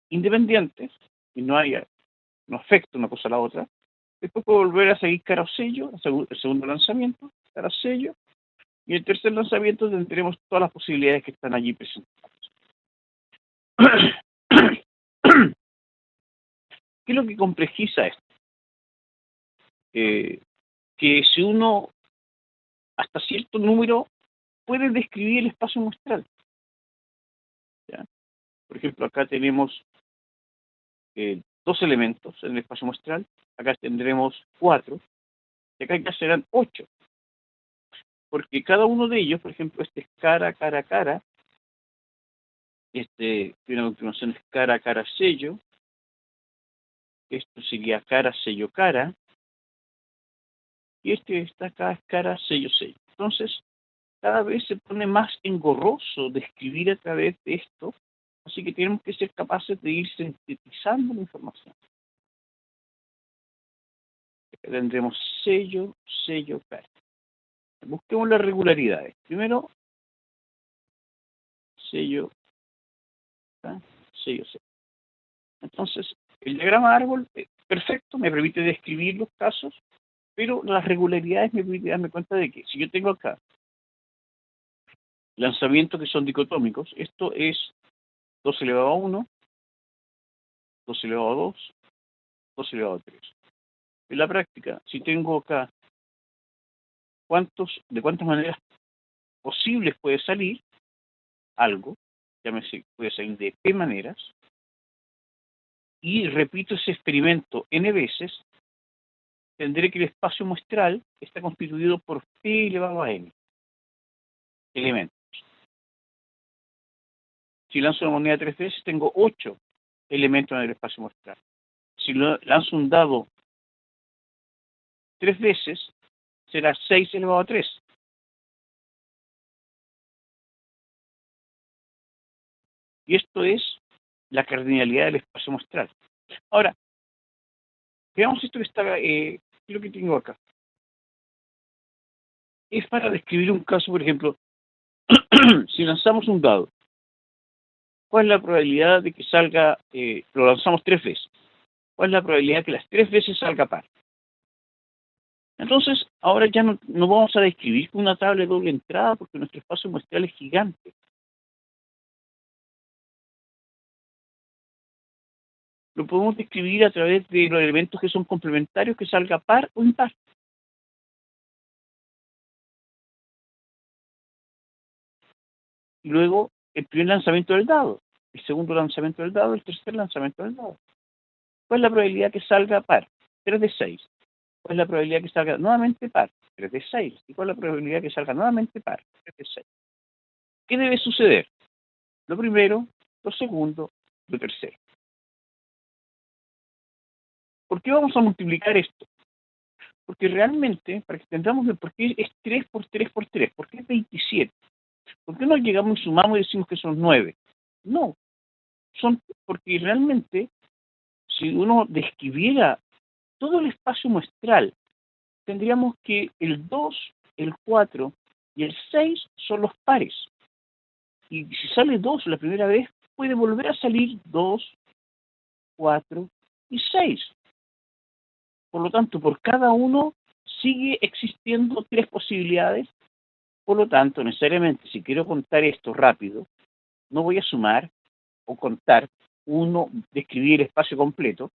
independientes y no afecta una cosa a la otra, después puedo volver a seguir cara o sello, el segundo lanzamiento, cara o sello, y el tercer lanzamiento tendremos todas las posibilidades que están allí presentadas. ¿Qué es lo que complejiza esto? Que si uno hasta cierto número puede describir el espacio muestral. ¿Ya? Por ejemplo, acá tenemos dos elementos en el espacio muestral, acá tendremos 4, y acá ya serán 8. Porque cada uno de ellos, por ejemplo, este es cara, cara, cara, una continuación es cara, cara, sello, esto sería cara, sello, cara, y este está acá es cara, sello, sello. Entonces, cada vez se pone más engorroso describir a través de esto, así que tenemos que ser capaces de ir sintetizando la información. Acá tendremos sello, sello, cara. Busquemos las regularidades. Primero, sello, cara, sello, sello. Entonces, el diagrama árbol, perfecto, me permite describir los casos, pero las regularidades me permiten darme cuenta de que si yo tengo acá lanzamientos que son dicotómicos, esto es 2 elevado a 1, 2 elevado a 2, 2 elevado a 3. En la práctica, si tengo acá de cuántas maneras posibles puede salir algo, llámese, puede salir de p maneras, y repito ese experimento n veces, tendré que el espacio muestral está constituido por p elevado a n elementos. Si lanzo una moneda 3 veces, tengo 8 elementos en el espacio muestral. Si lanzo un dado 3 veces, será 6 elevado a 3. Y esto es la cardinalidad del espacio muestral. Ahora, veamos esto que está, lo que tengo acá. Es para describir un caso, por ejemplo, si lanzamos un dado, ¿cuál es la probabilidad de que salga, lo lanzamos 3 veces? ¿Cuál es la probabilidad de que las 3 veces salga par? Entonces, ahora ya no vamos a describir con una tabla de doble entrada porque nuestro espacio muestral es gigante. Lo podemos describir a través de los elementos que son complementarios, que salga par o impar. Y luego, el primer lanzamiento del dado, el segundo lanzamiento del dado, el tercer lanzamiento del dado. ¿Cuál es la probabilidad que salga par? 3 de 6. ¿Cuál es la probabilidad que salga nuevamente par? 3 de 6. ¿Y cuál es la probabilidad que salga nuevamente par? 3 de 6. ¿Qué debe suceder? Lo primero, lo segundo lo tercero. ¿Por qué vamos a multiplicar esto? Porque realmente, para que entendamos el por qué es 3 por 3 por 3, ¿por qué es 27? ¿Por qué no llegamos y sumamos y decimos que son 9? No, son porque realmente, si uno describiera todo el espacio muestral, tendríamos que el 2, el 4 y el 6 son los pares. Y si sale 2 la primera vez, puede volver a salir 2, 4 y 6. Por lo tanto, por cada uno sigue existiendo 3 posibilidades. Por lo tanto, necesariamente, si quiero contar esto rápido, no voy a sumar o contar uno, describir el espacio completo,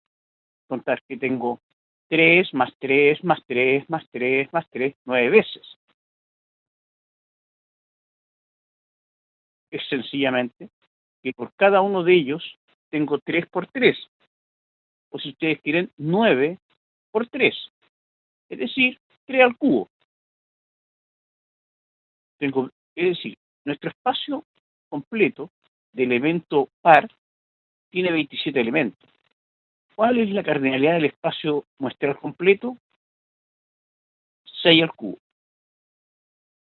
contar que tengo 3 más 3 más 3 más 3 más 3, 9 veces. Es sencillamente que por cada uno de ellos tengo 3 por 3, o si ustedes quieren, 9 por 3, es decir, 3 al cubo. Es decir, nuestro espacio completo de elemento par tiene 27 elementos. ¿Cuál es la cardinalidad del espacio muestral completo? 6 al cubo,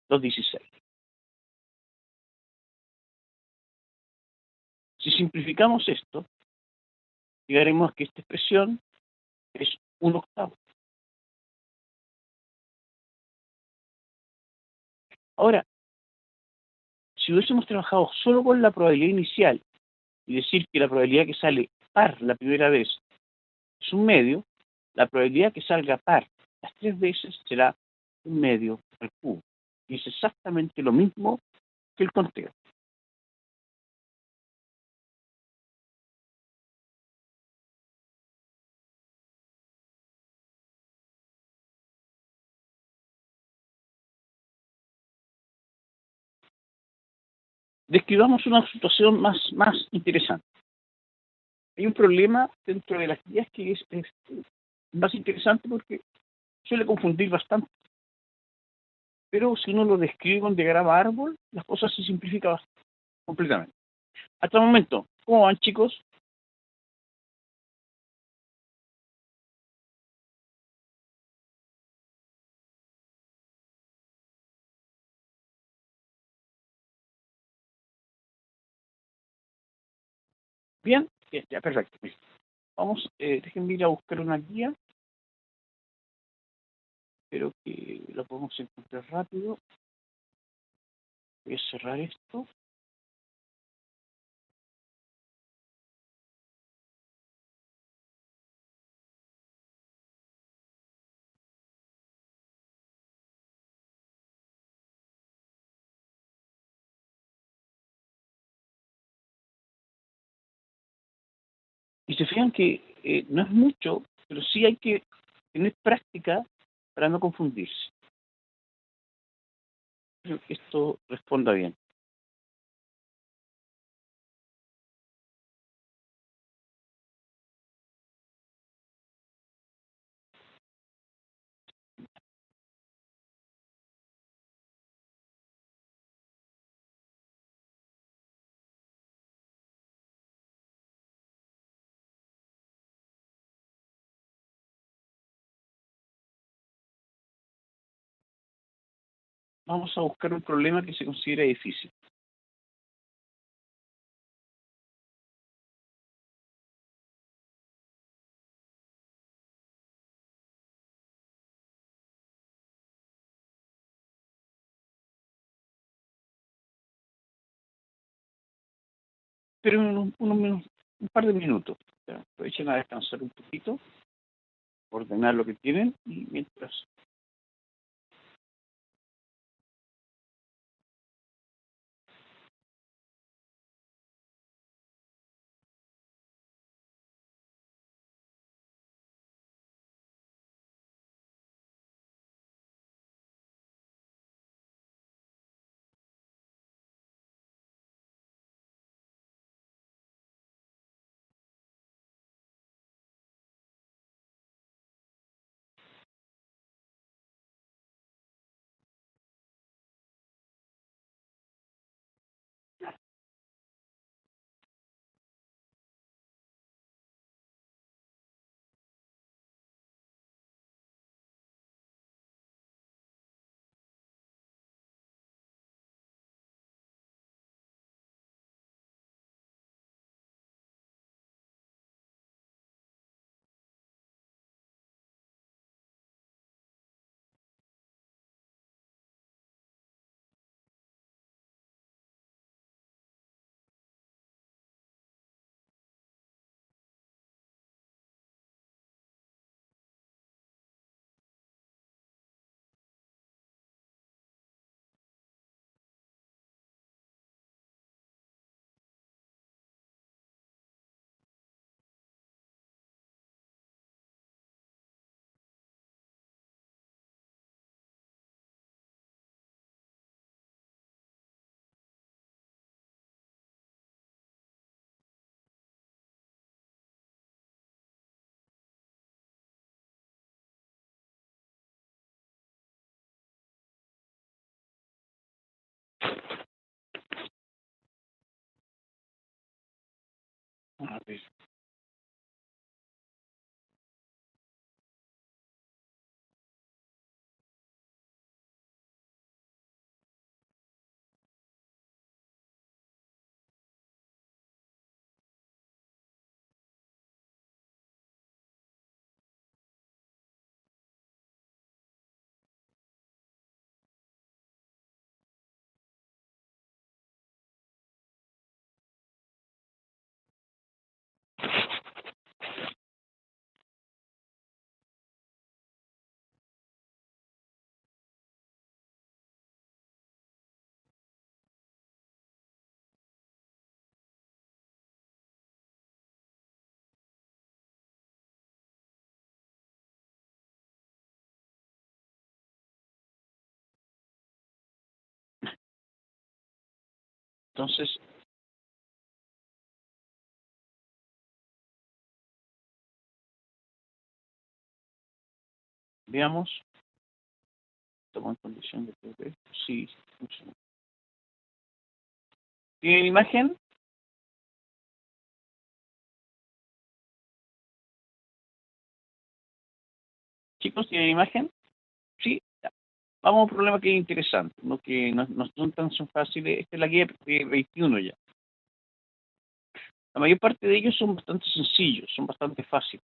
216. Si simplificamos esto, llegaremos a que esta expresión es un octavo. Ahora, si hubiésemos trabajado solo con la probabilidad inicial y decir que la probabilidad que sale par la primera vez es un medio, la probabilidad que salga par las 3 veces será un medio al cubo. Y es exactamente lo mismo que el conteo. Describamos una situación más interesante. Hay un problema dentro de las guías que es más interesante porque suele confundir bastante. Pero si uno lo describe con diagrama árbol, las cosas se simplifican completamente. Hasta el momento, ¿cómo van, chicos? ¿Bien? Bien, ya, perfecto. Bien. Vamos, déjenme ir a buscar una guía. Espero que lo podemos encontrar rápido. Voy a cerrar esto. Y se fijan que no es mucho, pero sí hay que tener práctica para no confundirse. Creo que esto responda bien. Vamos a buscar un problema que se considera difícil. Pero un par de minutos. Ya, aprovechen a descansar un poquito, ordenar lo que tienen y mientras Entonces, veamos. Estamos en condición de ver esto. Sí, funciona. ¿Tienen imagen? Chicos, ¿tienen imagen? Sí. Ya. Vamos a un problema que es interesante, no que no son tan fáciles. Esta es la guía de 21 ya. La mayor parte de ellos son bastante sencillos, son bastante fáciles.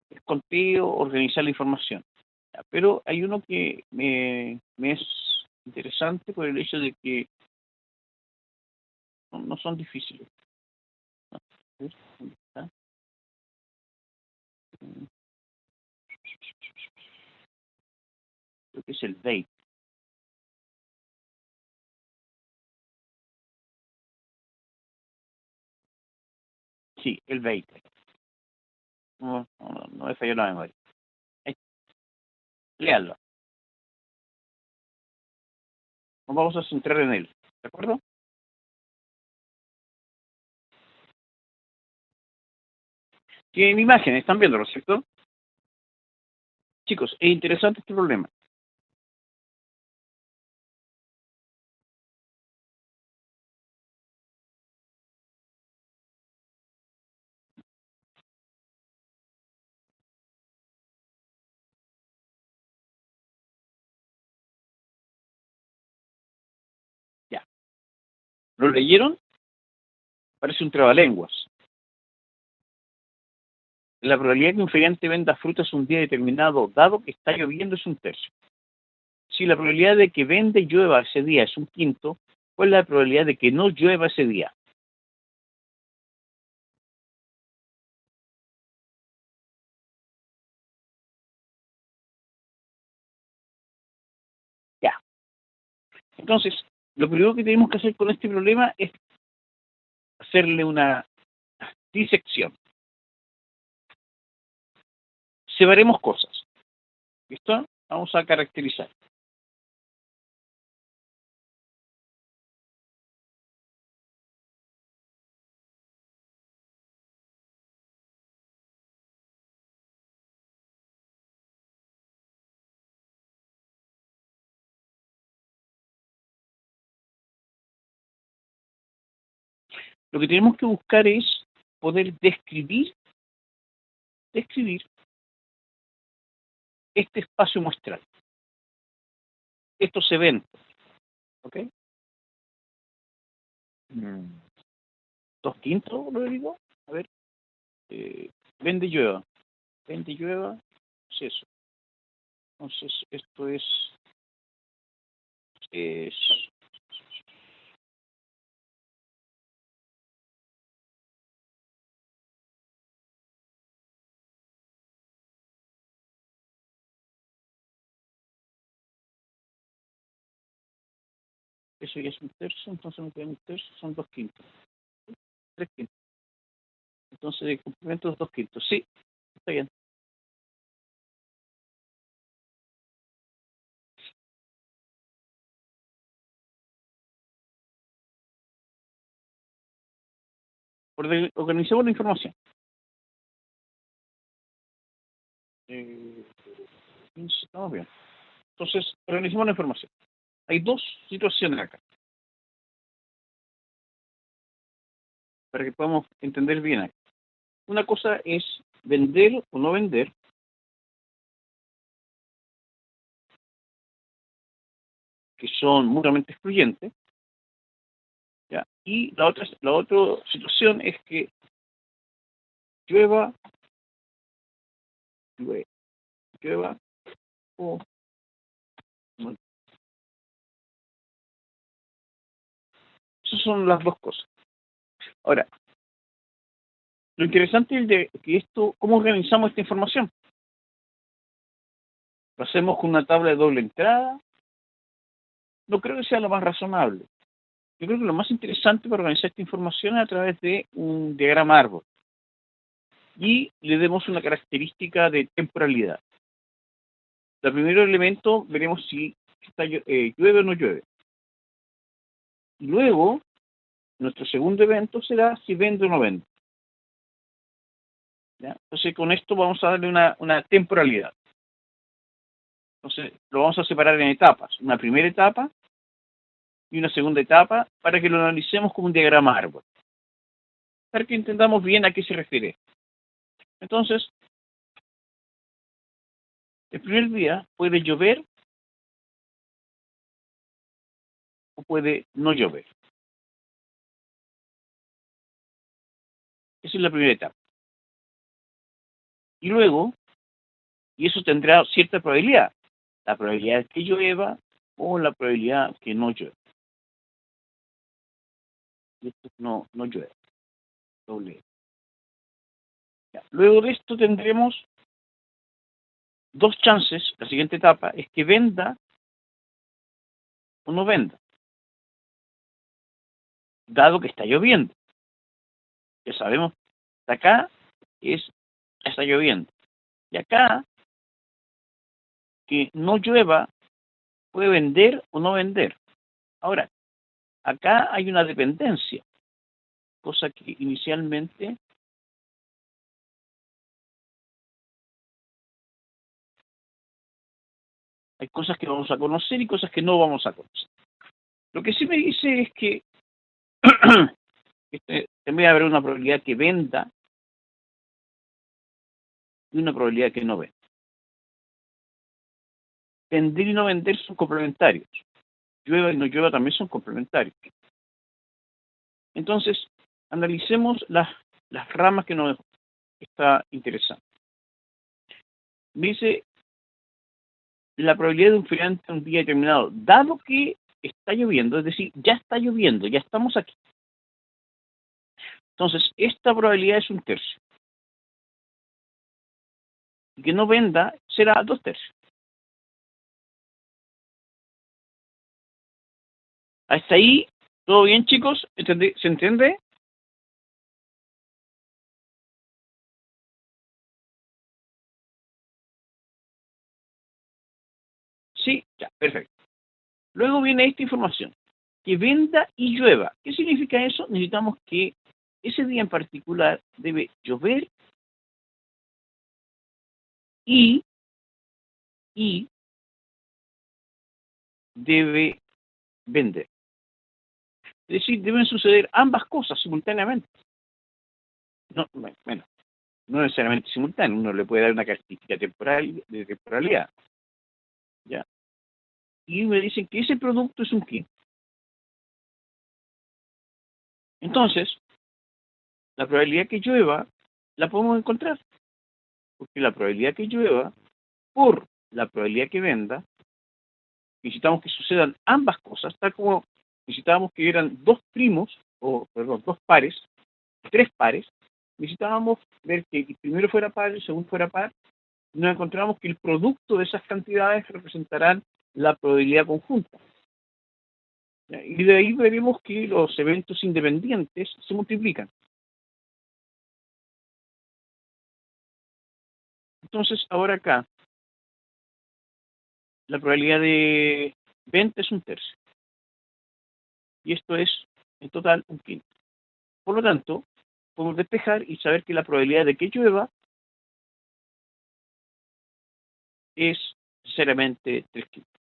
Es conteo, organizar la información. Ya, pero hay uno que me es interesante por el hecho de que no son difíciles. A ver, ¿dónde está? Creo que es el 20. Sí, el 20. No me falló la memoria. Ahí, léalo. Nos vamos a centrar en él. ¿De acuerdo? Tienen imágenes, están viéndolo, ¿cierto? Chicos, es interesante este problema. Ya. ¿Lo leyeron? Parece un trabalenguas. La probabilidad que un feriante venda frutas un día determinado, dado que está lloviendo, es un tercio. Si la probabilidad de que venda y llueva ese día es un quinto, ¿cuál es la probabilidad de que no llueva ese día? Ya. Entonces, lo primero que tenemos que hacer con este problema es hacerle una disección. Separemos cosas. ¿Listo? Vamos a caracterizar. Lo que tenemos que buscar es poder describir este espacio muestral, estos eventos. ¿Ok? Mm. ¿Dos quintos, lo digo? A ver. Vende y llueva. Vende y llueva. Es eso. Entonces, esto es eso ya es un tercio, entonces me queda un tercio, son dos quintos. Tres quintos. Entonces, el complemento de dos quintos. Sí, está bien. Organicemos la información. 15, estamos bien. Entonces, organicemos la información. Hay dos situaciones acá, para que podamos entender bien acá. Una cosa es vender o no vender, que son mutuamente excluyentes, ¿ya? Y la otra situación es que llueva, llueva o no. Esas son las dos cosas. Ahora, lo interesante es de que esto, ¿cómo organizamos esta información? ¿Lo hacemos con una tabla de doble entrada? No creo que sea lo más razonable. Yo creo que lo más interesante para organizar esta información es a través de un diagrama árbol y le demos una característica de temporalidad. El primer elemento veremos si llueve o no llueve. Y luego, nuestro segundo evento será si vende o no vende. ¿Ya? Entonces, con esto vamos a darle una temporalidad. Entonces, lo vamos a separar en etapas. Una primera etapa y una segunda etapa para que lo analicemos como un diagrama árbol. Para que entendamos bien a qué se refiere. Entonces, el primer día puede llover o puede no llover. Esa es la primera etapa. Y luego, y eso tendrá cierta probabilidad. La probabilidad de que llueva o la probabilidad que no llueva. Y esto no llueve. Doble E. Ya. Luego de esto tendremos dos chances. La siguiente etapa es que venda o no venda, dado que está lloviendo. Ya sabemos, acá está lloviendo. Y acá, que no llueva, puede vender o no vender. Ahora, acá hay una dependencia, cosa que inicialmente hay cosas que vamos a conocer y cosas que no vamos a conocer. Lo que sí me dice es que también habrá una probabilidad que venda y una probabilidad que no venda. Vender y no vender son complementarios. Llueva y no llueva también son complementarios. Entonces, analicemos las ramas que nos está interesando. Dice la probabilidad de un feriante en un día determinado, dado que está lloviendo, es decir, ya está lloviendo, ya estamos aquí. Entonces, esta probabilidad es un tercio. Y que no venda será 2/3. Hasta ahí, ¿todo bien, chicos? ¿Se entiende? Sí, ya, perfecto. Luego viene esta información. Que venda y llueva. ¿Qué significa eso? Necesitamos que ese día en particular debe llover y debe vender. Es decir, deben suceder ambas cosas simultáneamente. No, bueno, no necesariamente simultáneo, uno le puede dar una característica temporal de temporalidad. ¿Ya? Y me dicen que ese producto es un qué. Entonces, la probabilidad que llueva la podemos encontrar. Porque la probabilidad que llueva por la probabilidad que venda, necesitamos que sucedan ambas cosas, tal como necesitábamos que eran dos primos, o perdón, dos pares, tres pares, necesitábamos ver que el primero fuera par, el segundo fuera par, y nos encontramos que el producto de esas cantidades representarán la probabilidad conjunta. ¿Ya? Y de ahí veremos que los eventos independientes se multiplican. Entonces, ahora acá, la probabilidad de venta es un tercio. Y esto es, en total, un quinto. Por lo tanto, podemos despejar y saber que la probabilidad de que llueva es seriamente 3 quintos.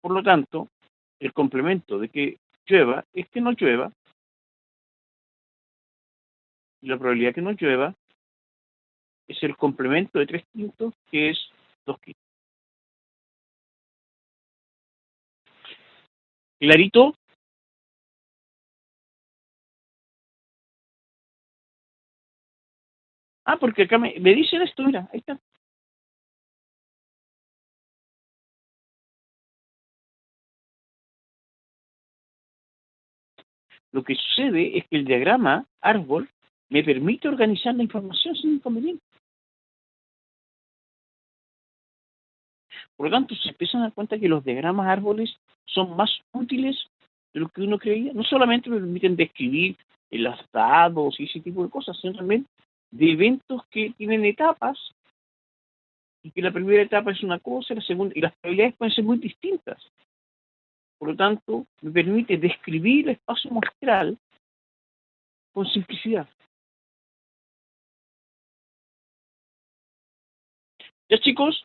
Por lo tanto, el complemento de que llueva es que no llueva, y la probabilidad que no llueva es el complemento de 3 quintos, que es 2 quintos. ¿Clarito? Ah, porque acá me dicen esto, mira, ahí está. Lo que sucede es que el diagrama árbol me permite organizar la información sin inconveniente. Por lo tanto, se empiezan a dar cuenta que los diagramas árboles son más útiles de lo que uno creía. No solamente me permiten describir los dados y ese tipo de cosas, sino también de eventos que tienen etapas y que la primera etapa es una cosa, la segunda, y las probabilidades pueden ser muy distintas. Por lo tanto, me permite describir el espacio muestral con simplicidad. Ya chicos,